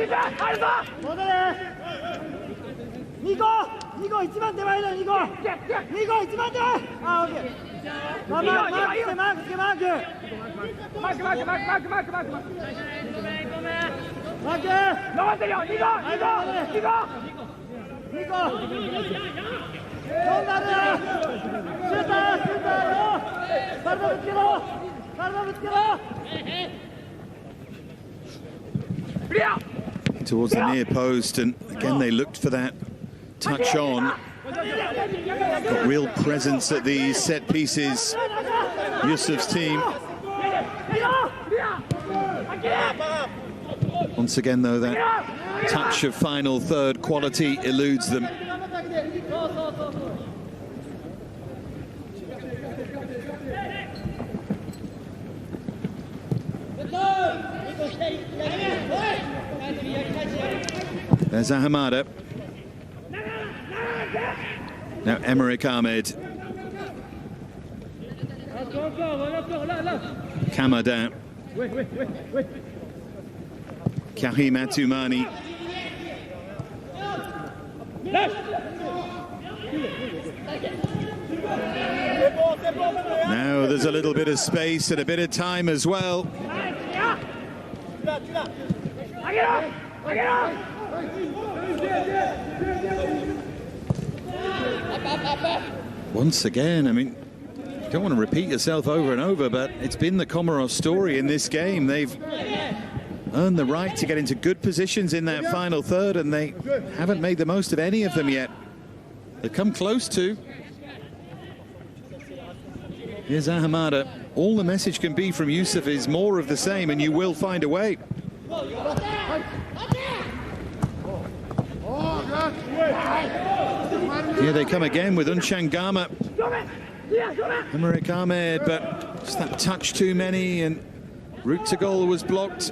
Towards the near post, and again they looked for that touch on. Got real presence at these set pieces, Yusuf's team. Once again though, that touch of final third quality eludes them. There's Ahamada. Now Emmerich Ahmed. Kamada. Karim Atumani. Now there's a little bit of space and a bit of time as well. Once again, I mean, you don't want to repeat yourself over and over, but it's been the Comoros story in this game. They've earned the right to get into good positions in that final third, and they haven't made the most of any of them yet. They've come close to. Here's Ahamada. All the message can be from Yusuf is more of the same, and you will find a way. Here they come again with Unchangama. Emmerich Ahmed, but just that touch too many, and route to goal was blocked.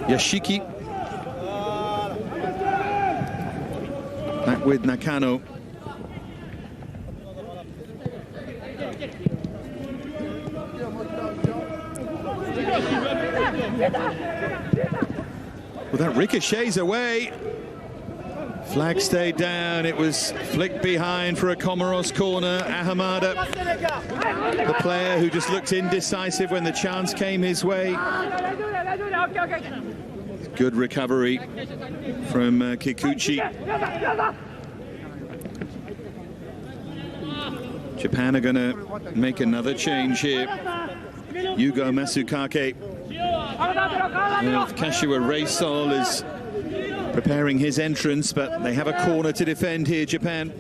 Yashiki. Back with Nakano. Well, that ricochets away. Flag stayed down. It was flicked behind for a Comoros corner. Ahamada, the player who just looked indecisive when the chance came his way. Good recovery from Kikuchi. Japan are going to make another change here. Yugo Masukake of Kashiwa Reysol is preparing his entrance, but they have a corner to defend here, Japan.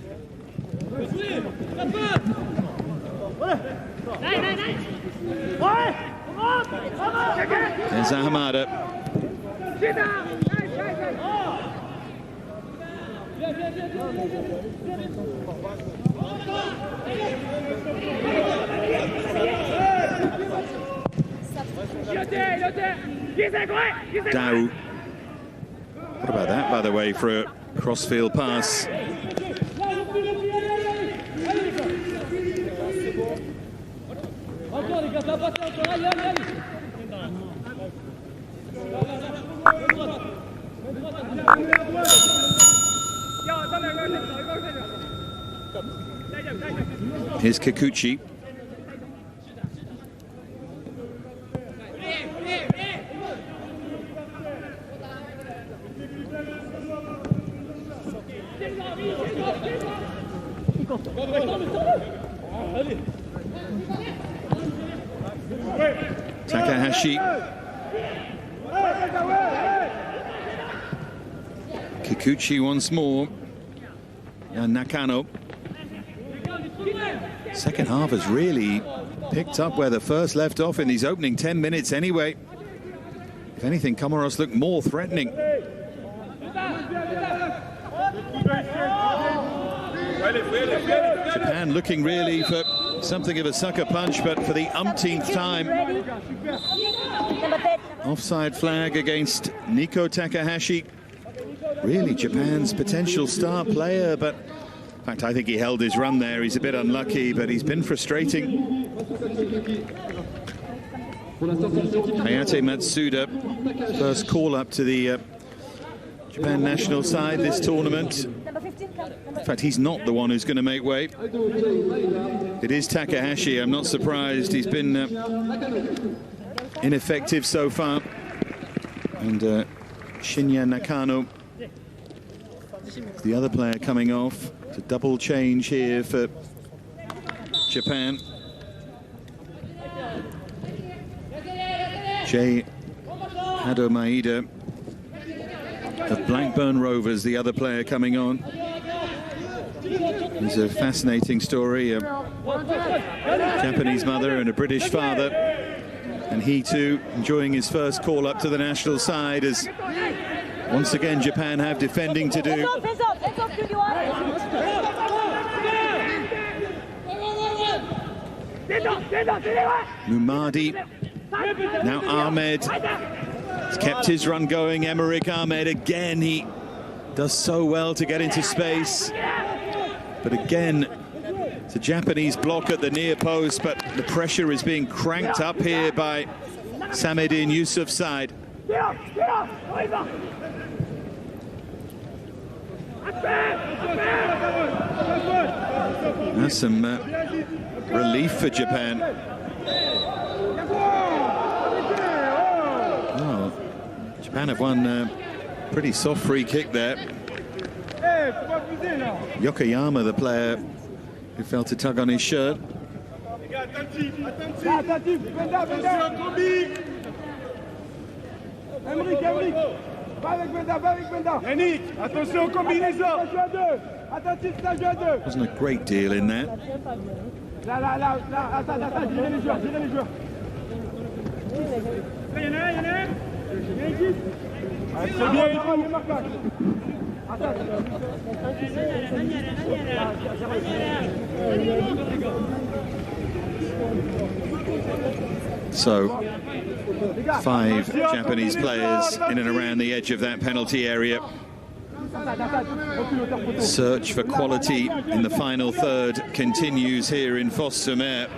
There's Ahamada. Dao. What about that, by the way, for a crossfield pass? Here's Kikuchi. Takahashi. Kikuchi once more. And Nakano. Second half has really picked up where the first left off in these opening 10 minutes anyway. If anything, Comoros look more threatening. Japan looking really for something of a sucker punch, but for the umpteenth time. Offside flag against Niko Takahashi. Really Japan's potential star player, but in fact I think he held his run there. He's a bit unlucky, but he's been frustrating. Hayate Matsuda, first call up to the Japan national side this tournament. In fact, he's not the one who's going to make way. It is Takahashi. I'm not surprised. He's been ineffective so far. And Shinya Nakano, the other player coming off. It's a double change here for Japan. Jay Hado Maeda of Blackburn Rovers, the other player coming on. It's a fascinating story. A Japanese mother and a British father. And he too enjoying his first call up to the national side, as once again Japan have defending to do. Mumadi. Now Ahmed. He's kept his run going. Emmerich Ahmed again. He does so well to get into space. But again, it's a Japanese block at the near post, but the pressure is being cranked up here by Samedin Yusuf's side. That's some relief for Japan. Oh, Japan have won a pretty soft free kick there. Yokoyama, the player who felt a tug on his shirt. Wasn't a great deal in there. So 5 Japanese players in and around the edge of that penalty area. Search for quality in the final third continues here in Fos-sur-Mer.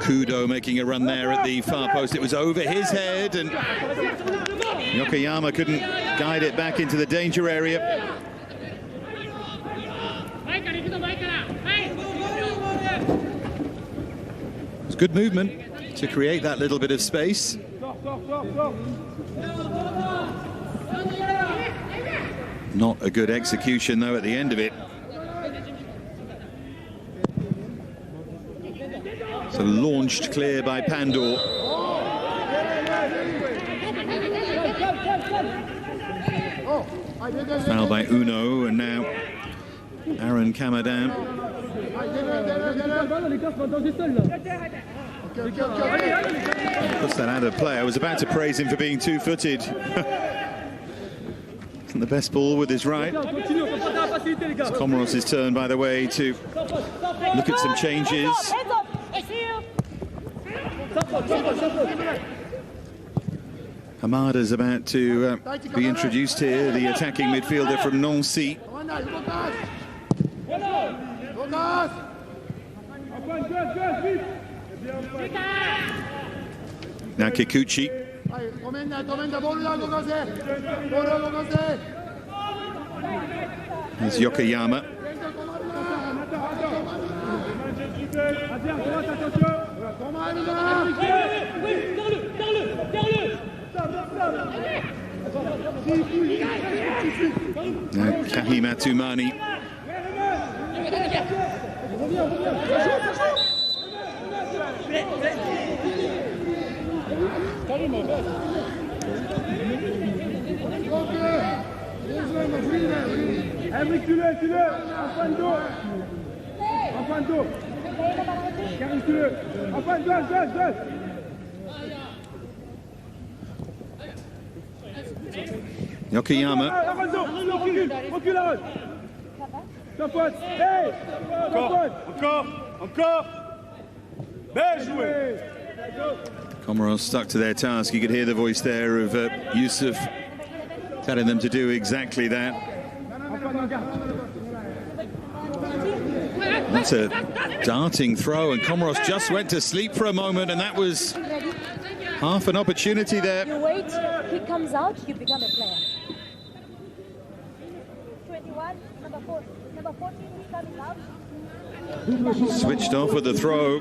Kudo making a run there at the far post. It was over his head, and Yokoyama couldn't guide it back into the danger area. It's good movement to create that little bit of space. Not a good execution, though, at the end of it. So launched clear by Pandor. Foul by Uno, and now Aaron Kamadan. Puts that out of play. I was about to praise him for being two-footed. The best ball with his right. It's Comoros' turn, by the way, to look at some changes. Hamada's about to be introduced here, the attacking midfielder from Nancy. Now Kikuchi. There's Yokoyama. Now Kahima Tumani. Yokoyama. Comoros stuck to their task. You could hear the voice there of Yusuf telling them to do exactly that. That's a darting throw, and Comoros just went to sleep for a moment, and that was half an opportunity there. You wait, he comes out, you become a player. 21, number 14 is coming out. Switched off with the throw.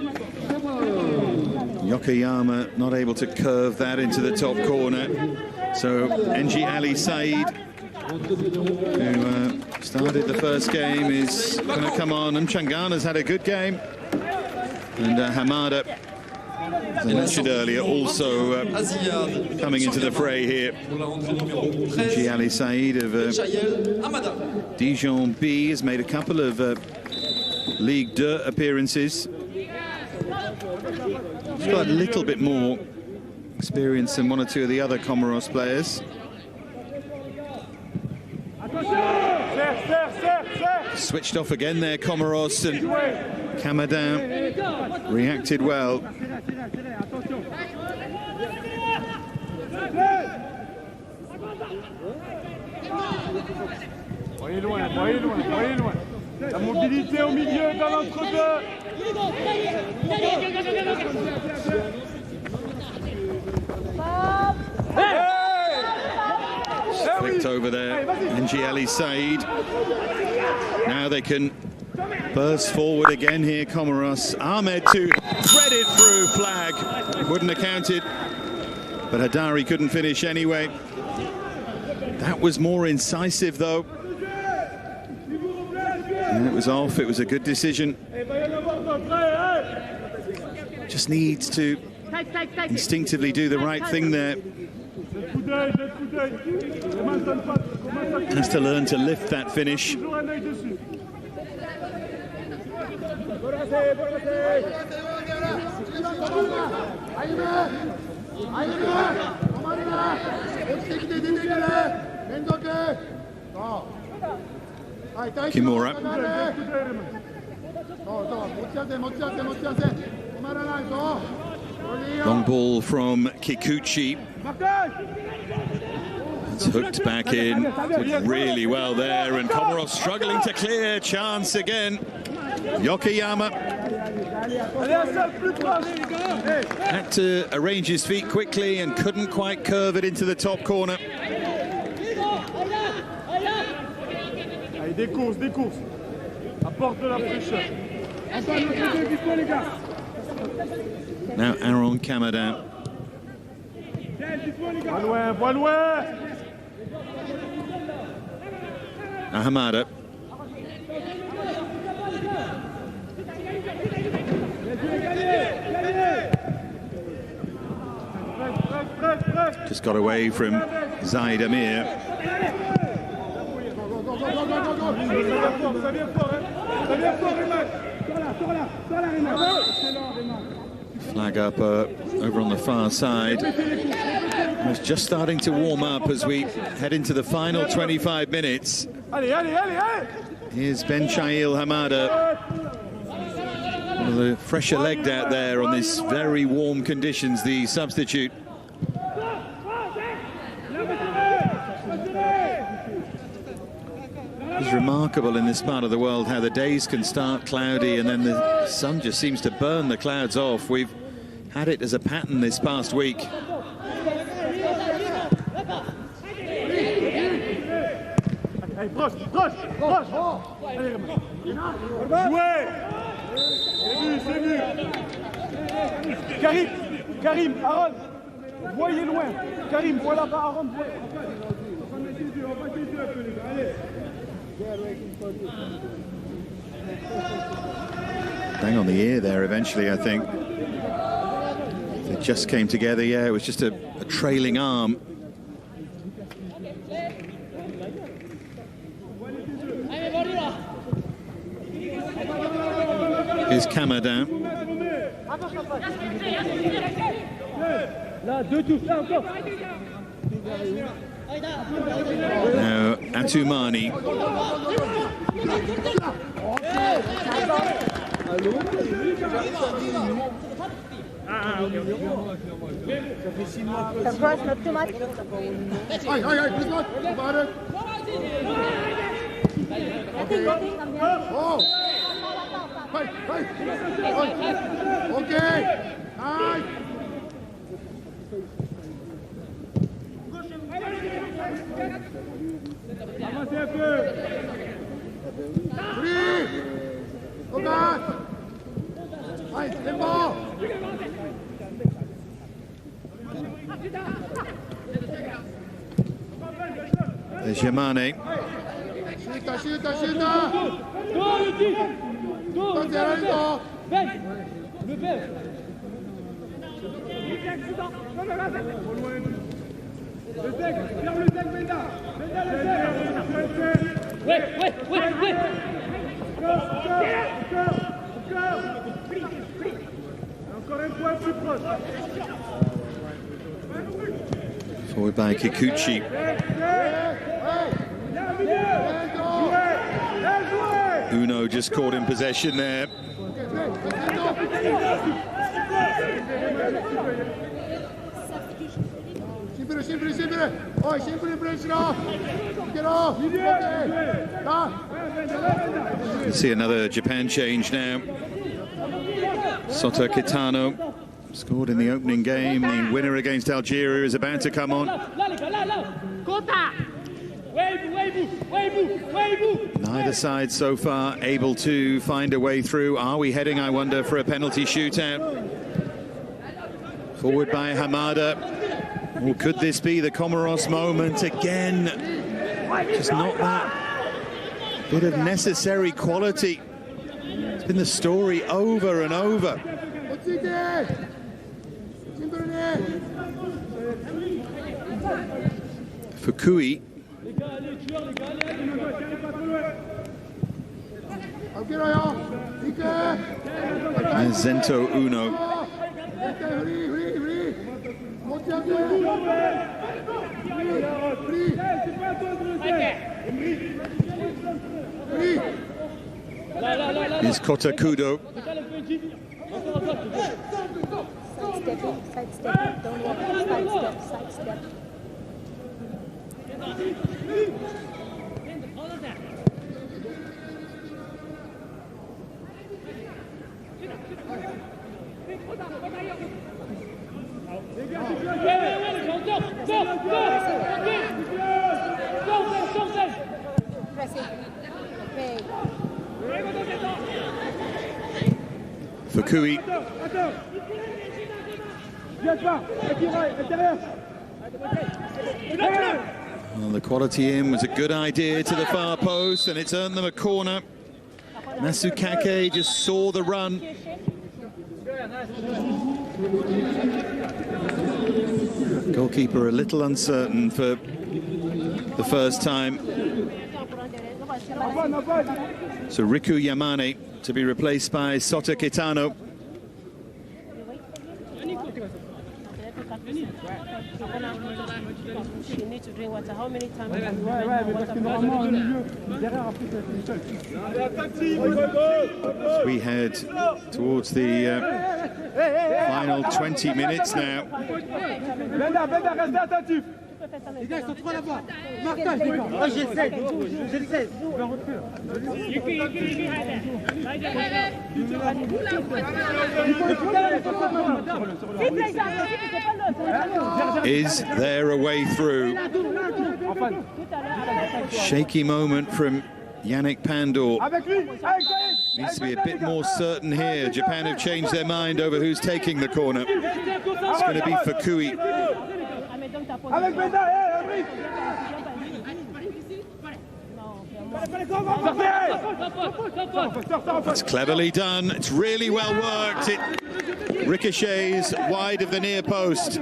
Yokoyama not able to curve that into the top corner. So Enji Ali Said, who started the first game, is going to come on. And Changana's had a good game. And Hamada, as I mentioned earlier, also coming into the fray here. Enji Ali Said of Dijon B has made a couple of Ligue 2 appearances. He's got a little bit more experience than one or two of the other Comoros players. Switched off again there, Comoros, and Kamadin reacted well. La mobilité au milieu, dans l'entre-deux. Flicked over there, Enji Ali Said. Now they can burst forward again here, Comoros. Ahmed to thread it through, flag. Wouldn't have counted, but Hadari couldn't finish anyway. That was more incisive, though. And it was off. It was a good decision. Just needs to instinctively do the right thing there. Has to learn to lift that finish. Kimura. Long ball from Kikuchi. It's hooked back in. Did really well there, and Comoros struggling to clear. Chance again. Yokoyama had to arrange his feet quickly and couldn't quite curve it into the top corner. Des courses. Apporte de la fraîcheur. Now Aaron Kamadin. Voix loin. Hamada. Just got away from Zaid Amir. Flag up over on the far side. It's just starting to warm up as we head into the final 25 minutes. Here's Ben Chail Hamada, one of the fresher legged out there on this very warm conditions, the substitute. It's remarkable in this part of the world how the days can start cloudy and then the sun just seems to burn the clouds off. We've had it as a pattern this past week. Karim, Aaron, voyez loin. Karim, voilà pas Aaron. Bang on the ear there eventually, I think. They just came together, yeah, it was just a trailing arm. Here's Kamada. Now Atumani. Surprise, not too much. Okay. Avancez un peu. Regarde. Allez, c'est bon. There's Yamane. Chuta. Forward by Kikuchi. Uno just caught in possession there. You can see another Japan change now. Sota Kitano scored in the opening game. The winner against Algeria is about to come on. Neither side so far able to find a way through. Are we heading, I wonder, for a penalty shootout? Forward by Hamada. Or could this be the Comoros moment again? Just not that bit of necessary quality. It's been the story over and over. Fukui. And Zento Uno. Is Kotakudo. Sidestep, don't walk, sidestep. Fukui. Well, the quality in was a good idea to the far post, and it's earned them a corner. Masukake just saw the run. Goalkeeper a little uncertain for the first time. So Riku Yamane to be replaced by Sota Kitano. You need to drink water. How many times? As we head towards the final 20 minutes now. Les gars, ils sont trop là-bas. Marquage, les gars. Oh, j'ai le 16. J'ai le 16. Is there a way through? Shaky moment from Yannick Pandor. Needs to be a bit more certain here. Japan have changed their mind over who's taking the corner. It's going to be Fukui. That's cleverly done. It's really well worked. It ricochets wide of the near post.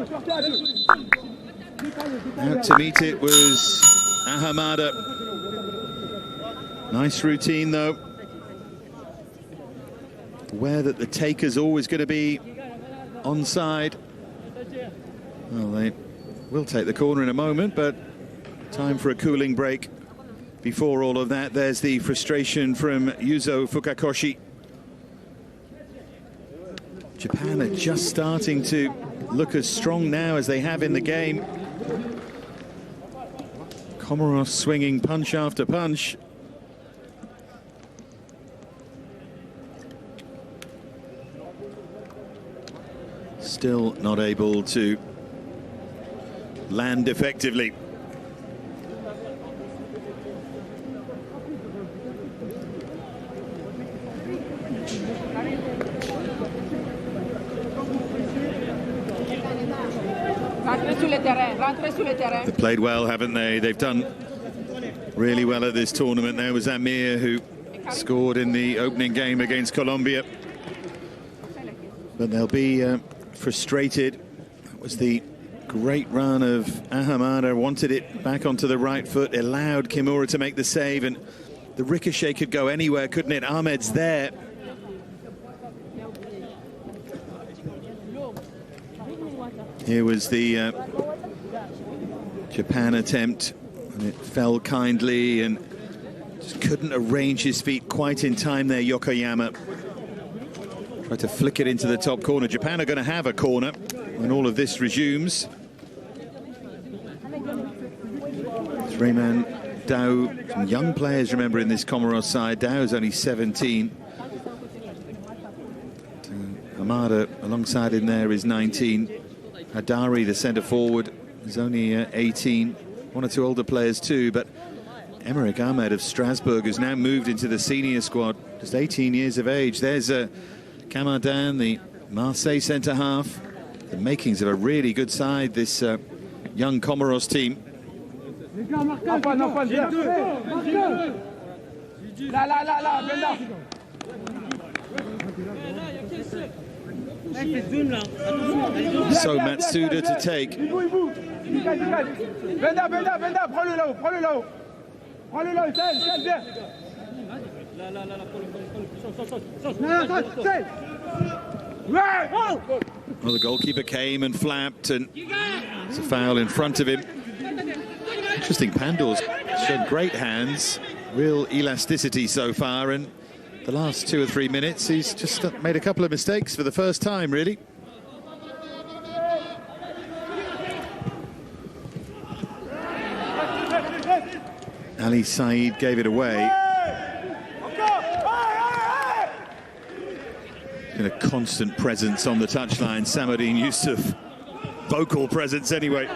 Out to meet it was Ahamada. Nice routine though. Aware that the taker's always going to be onside. Well, they will take the corner in a moment, but time for a cooling break. Before all of that, there's the frustration from Yuzo Fukakoshi. Japan are just starting to look as strong now as they have in the game. Comoro swinging punch after punch. Still not able to land effectively. They've played well, haven't they? They've done really well at this tournament. There was Amir, who scored in the opening game against Colombia. But they'll be frustrated. That was the great run of Ahamada. Wanted it back onto the right foot, allowed Kimura to make the save, and the ricochet could go anywhere, couldn't it? Ahmed's there. Here was the Japan attempt, and it fell kindly and just couldn't arrange his feet quite in time there, Yokoyama. Tried to flick it into the top corner. Japan are going to have a corner when all of this resumes. Three-man Dao, some young players, remember, in this Comoro side. Dao's only 17. Hamada alongside him there is 19. Hadari, the centre forward, is only 18. One or two older players too, but Emerick Ahmed of Strasbourg has now moved into the senior squad, just 18 years of age. There's Kamadan, the Marseille centre half. The makings of a really good side, this young Comoros team. So Matsuda to take. Well, the goalkeeper came and flapped, and it's a foul in front of him. Interesting, Pandor's shown great hands, real elasticity so far, and the last 2 or 3 minutes he's just made a couple of mistakes for the first time, really. Ali Said gave it away. Been a constant presence on the touchline, Samadine Yusuf. Vocal presence anyway.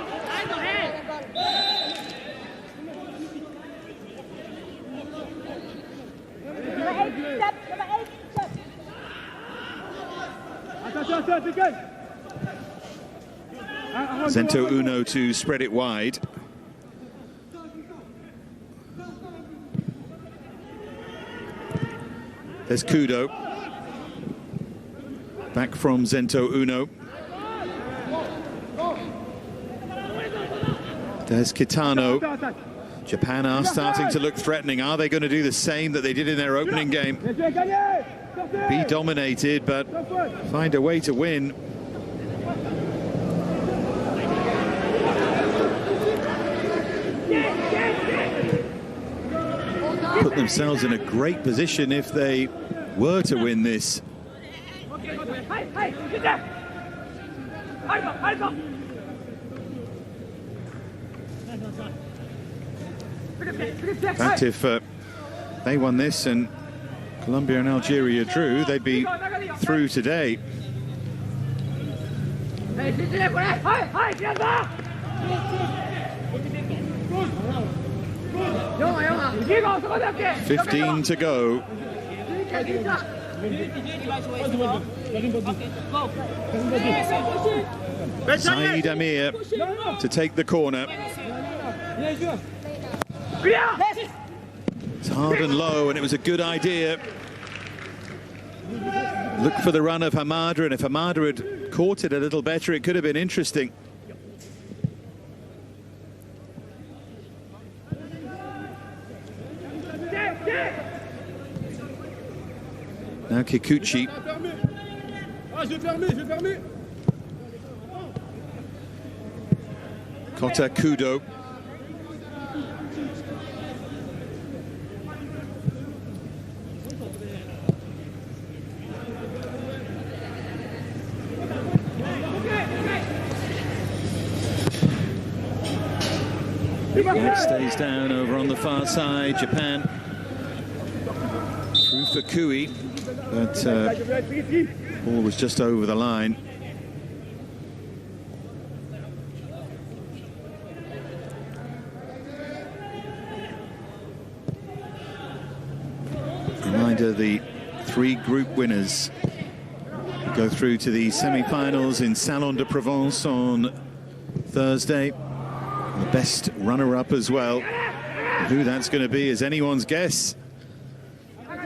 Zento Uno to spread it wide. There's Kudo. Back from Zento Uno. There's Kitano. Japan are starting to look threatening. Are they going to do the same that they did in their opening game? Be dominated, but find a way to win. put themselves in a great position if they were to win this. In fact, if they won this and Colombia and Algeria drew, they'd be through today. 15 to go. Saeed Amir to take the corner. It's hard and low, and it was a good idea. Look for the run of Hamada, and if Hamada had caught it a little better, it could have been interesting. Now Kikuchi. Kota Kudo. It stays down over on the far side. Japan through for Kui, but ball was just over the line. Reminder, the 3 group winners go through to the semi-finals in Salon de Provence on Thursday. The best runner-up as well. Who that's going to be is anyone's guess.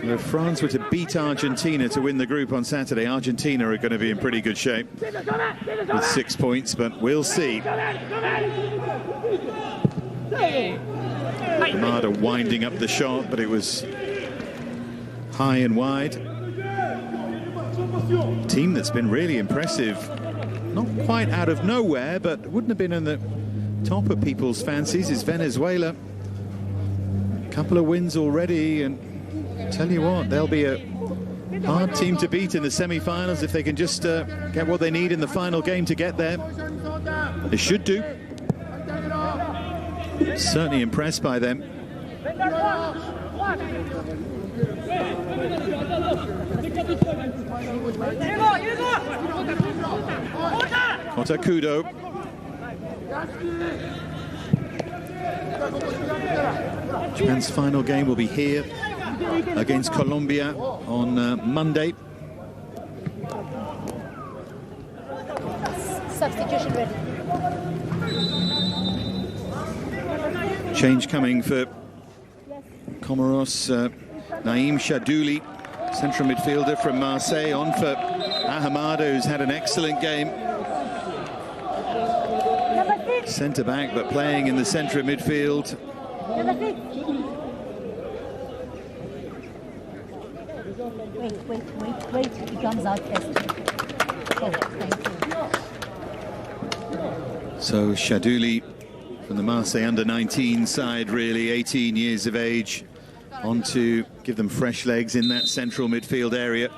If France were to beat Argentina to win the group on Saturday, Argentina are going to be in pretty good shape with 6 points, but we'll see. Hamada winding up the shot, but it was high and wide. Team that's been really impressive. Not quite out of nowhere, but wouldn't have been in the top of people's fancies is Venezuela. A couple of wins already, and tell you what, they'll be a hard team to beat in the semi-finals if they can just get what they need in the final game to get there. They should do. Certainly impressed by them. Kota Kudo. Japan's final game will be here against Colombia on Monday. Substitution ready. Change coming for Comoros. Naim Shadouli, central midfielder from Marseille, on for Ahamada, who's had an excellent game. Centre back, but playing in the centre of midfield. Wait, he comes out first. So Shadouli from the Marseille under-19 side, really 18 years of age, on to give them fresh legs in that central midfield area.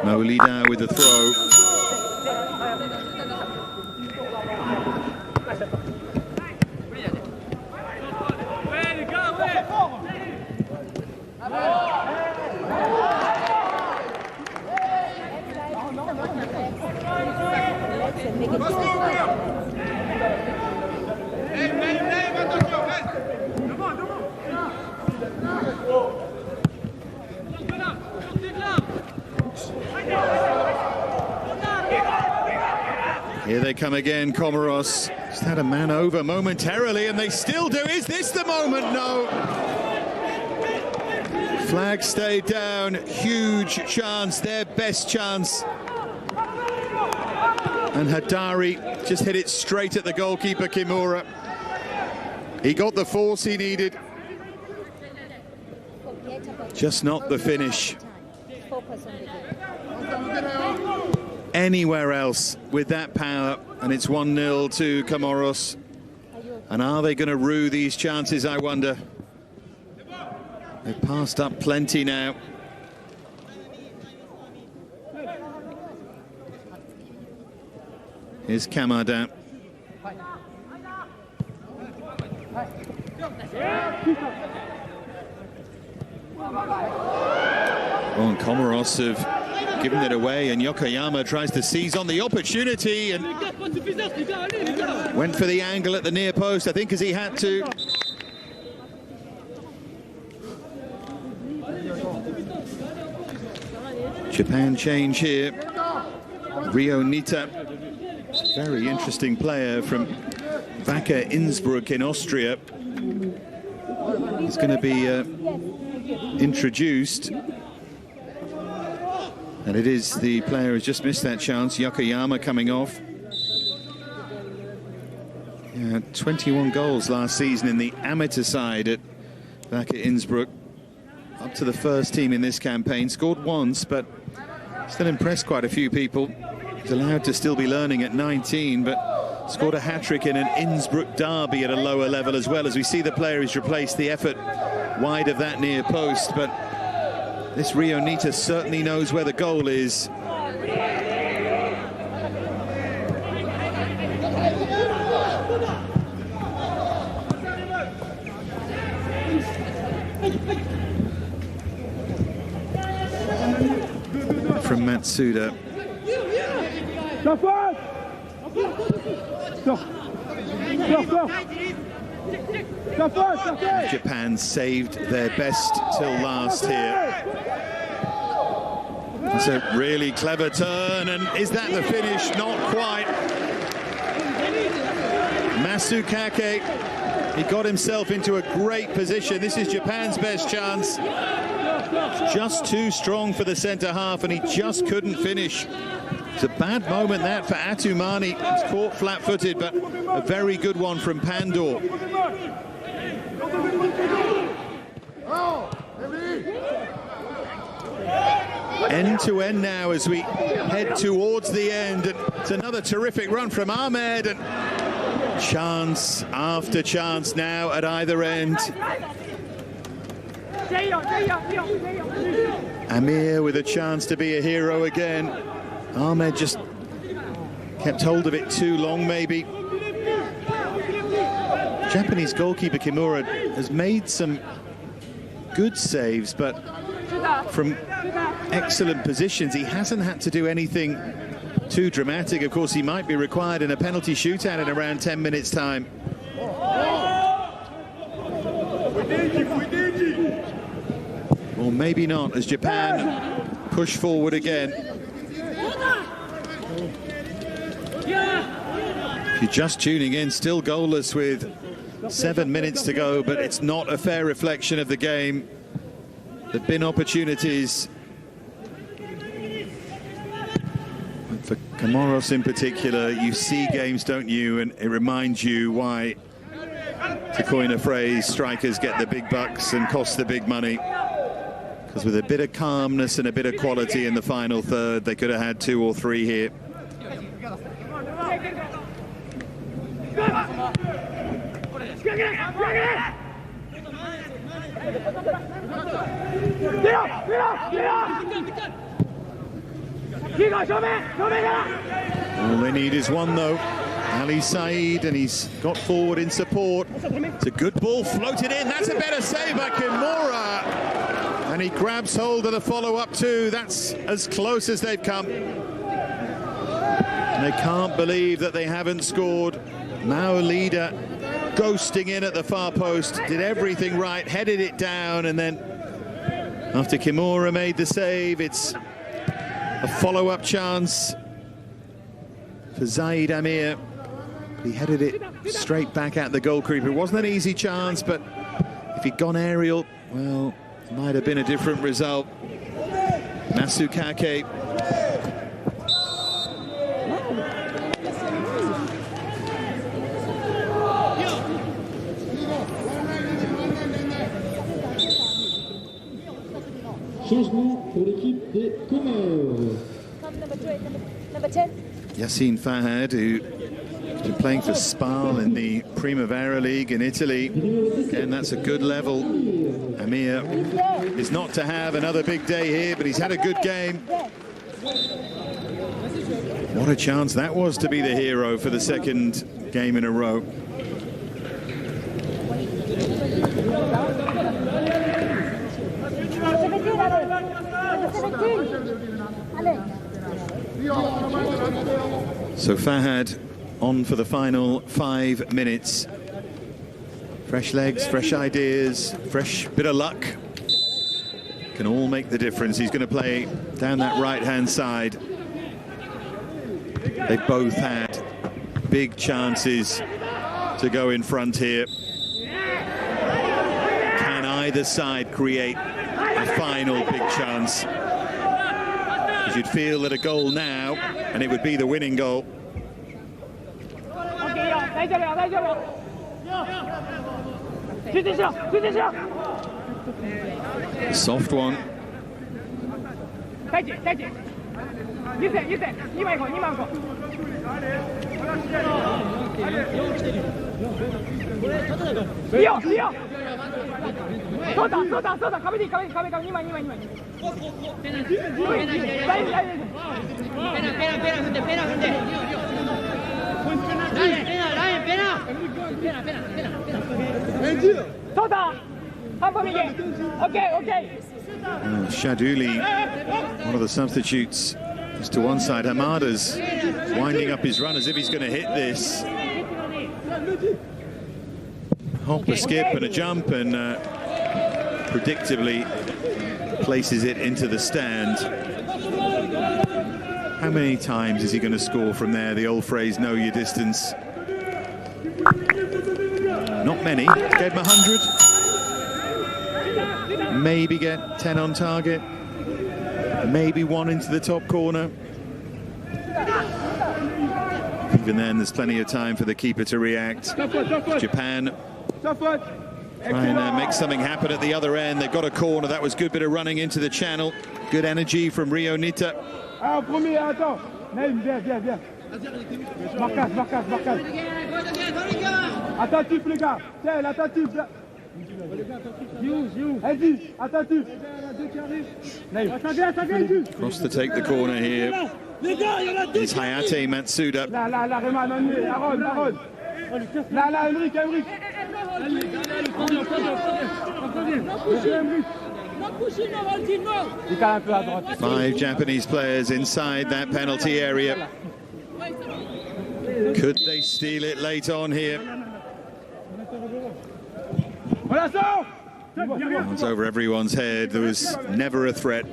Maulida with the throw. Here they come again, Comoros. Just had a man over momentarily, and they still do. Is this the moment? No. Flag stayed down. Huge chance, their best chance. And Hadari just hit it straight at the goalkeeper, Kimura. He got the force he needed. Just not the finish. anywhere else with that power, and it's 1-0 to Comoros. And are they going to rue these chances, I wonder? They've passed up plenty now. Here's Kamada. Oh, and Comoros have given it away, and Yokoyama tries to seize on the opportunity and went for the angle at the near post, I think, as he had to. Japan change here. Rio Nita, very interesting player from Wacker Innsbruck in Austria. He's going to be introduced. And it is the player who's just missed that chance, Yokoyama, coming off. Yeah, 21 goals last season in the amateur side at Wacker Innsbruck. Up to the first team in this campaign. Scored once, but still impressed quite a few people. He's allowed to still be learning at 19, but scored a hat-trick in an Innsbruck derby at a lower level as well. As we see the player who's replaced the effort wide of that near post, but this Rio Nita certainly knows where the goal is. From Matsuda. Japan saved their best till last here. It's a really clever turn, and is that the finish? Not quite. Masukake, he got himself into a great position. This is Japan's best chance. Just too strong for the centre half, and he just couldn't finish. It's a bad moment that for Atumani. He's caught flat-footed, but a very good one from Pandor. End to end now as we head towards the end. And it's another terrific run from Ahmed, and chance after chance now at either end. Amir with a chance to be a hero again. Ahmed just kept hold of it too long, maybe. Japanese goalkeeper Kimura has made some good saves, but from excellent positions. He hasn't had to do anything too dramatic. Of course, he might be required in a penalty shootout in around 10 minutes' time. Or maybe not, as Japan push forward again. If you're just tuning in, still goalless with 7 minutes to go, but it's not a fair reflection of the game. There've been opportunities. And for Comoros in particular, you see games, don't you? And it reminds you why, to coin a phrase, strikers get the big bucks and cost the big money. Because with a bit of calmness and a bit of quality in the final third, they could have had 2 or 3 here. All they need is one, though. Ali Said, and he's got forward in support. It's a good ball floated in. That's a better save by Kimura. And he grabs hold of the follow-up too. That's as close as they've come. And they can't believe that they haven't scored. Mao Leader ghosting in at the far post, did everything right, headed it down, and then after Kimura made the save, it's a follow-up chance for Zaid Amir. He headed it straight back at the goalkeeper. It wasn't an easy chance, but if he'd gone aerial, well, it might have been a different result. Masukake. Changement pour l'équipe des Comores. Number 10. Yassine Fahad, who has been playing for Spal in the Primavera League in Italy. Again, that's a good level. Amir is not to have another big day here, but he's had a good game. What a chance that was to be the hero for the second game in a row. So Fahad on for the final 5 minutes. Fresh legs, fresh ideas, fresh bit of luck. Can all make the difference. He's going to play down that right-hand side. They both had big chances to go in front here. Can either side create a final big chance? Because you'd feel that a goal now, and it would be the winning goal. A soft one. Shadouli, one of the substitutes, is to one side. Hamada's winding up his run as if he's going to hit this. Hop, a skip and a jump, and predictably places it into the stand. How many times is he going to score from there? The old phrase, know your distance. Not many. Gave him 100. Maybe get 10 on target. Maybe 1 into the top corner. Even then, there's plenty of time for the keeper to react. Japan try and make something happen at the other end. They've got a corner. That was good bit of running into the channel. Good energy from Rio Nita. Attentif les gars, tiens, attentif. Cross to take the corner here is Hayate Matsuda. Five Japanese players inside that penalty area. Could they steal it late on here? It's over everyone's head. There was never a threat.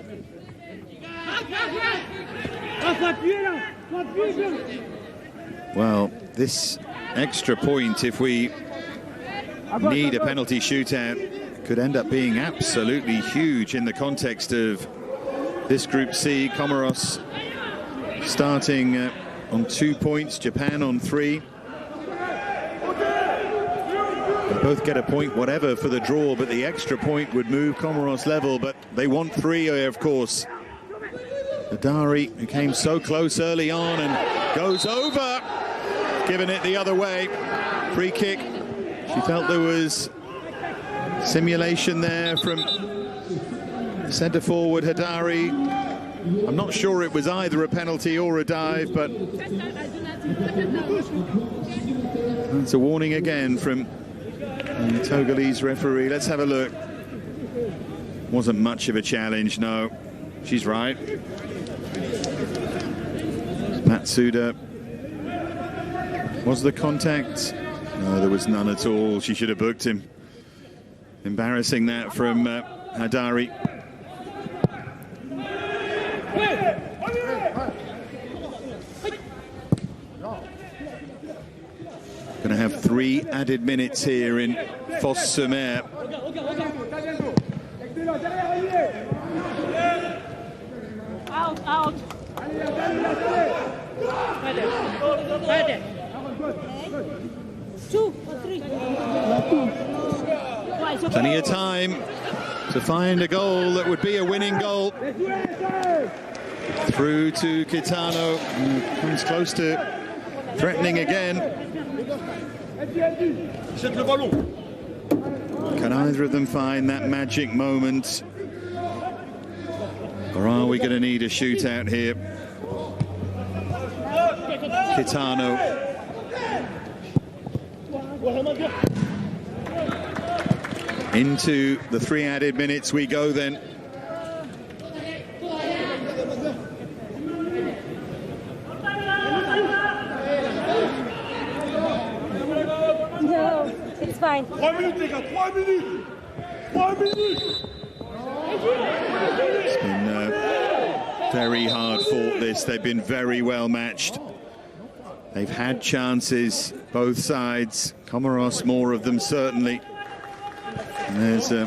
Well, this extra point, if we need a penalty shootout, could end up being absolutely huge in the context of this Group C. Comoros starting on 2 points, Japan on 3. They both get a point, whatever, for the draw, but the extra point would move Comoros level, but they want 3 here, of course. Hadari, who came so close early on and goes over, giving it the other way. Free kick. She felt there was simulation there from centre forward Hadari. I'm not sure it was either a penalty or a dive, but it's a warning again from the Togolese referee. Let's have a look. Wasn't much of a challenge, no. She's right. Matsuda. Was the contact? No, there was none at all. She should have booked him. Embarrassing that from Hadari. Going to have 3 added minutes here in Parsemain. Out. Two or 3. Plenty of time to find a goal that would be a winning goal. Through to Kitano, who comes close to threatening again. Can either of them find that magic moment? Or are we going to need a shootout here? Kitano. Into the 3 added minutes we go then. No, it's fine. 3 minutes, les gars, 3 minutes. 3 minutes. It's been very hard fought, this. They've been very well matched. They've had chances, both sides. Comoros, more of them certainly. And there's a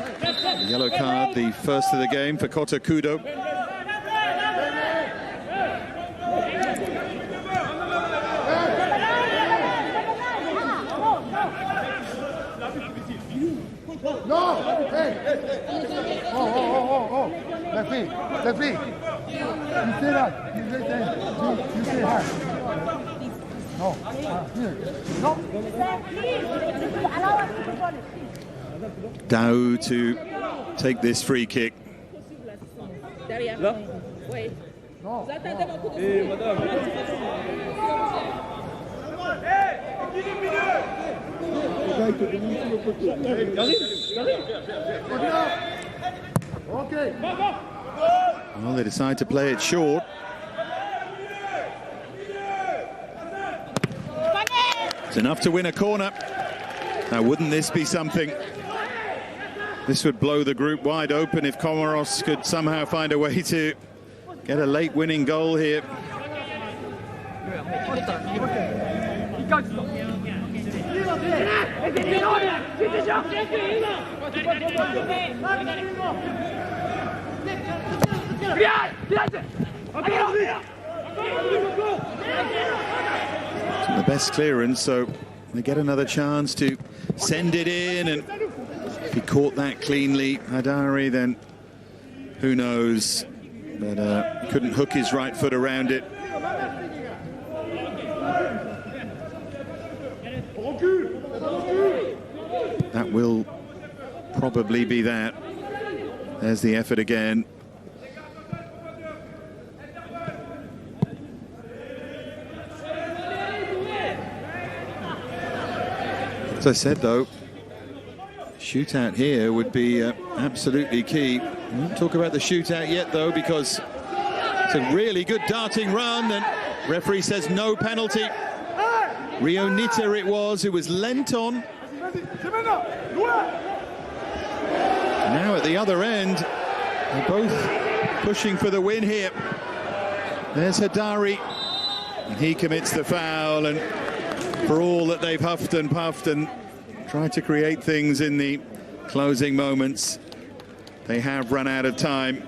yellow card, the first of the game for Kota Kudo. No! Hey! Oh! Left me! You say that! You say hi! No! Here! No! Dao to take this free kick. No! Well, they decide to play it short. It's enough to win a corner. Now, wouldn't this be something? This would blow the group wide open if Comoros could somehow find a way to get a late winning goal here. The best clearance, so they get another chance to send it in, and if he caught that cleanly, Hadari, then who knows, but couldn't hook his right foot around it. That will probably be that. There's the effort again. As I said, though, shootout here would be absolutely key. We won't talk about the shootout yet, though, because it's a really good darting run, and referee says no penalty. Rio Nita it was, who was lent on. Now at the other end, they're both pushing for the win here. There's Hadari, and he commits the foul, and for all that they've huffed and puffed and tried to create things in the closing moments, they have run out of time.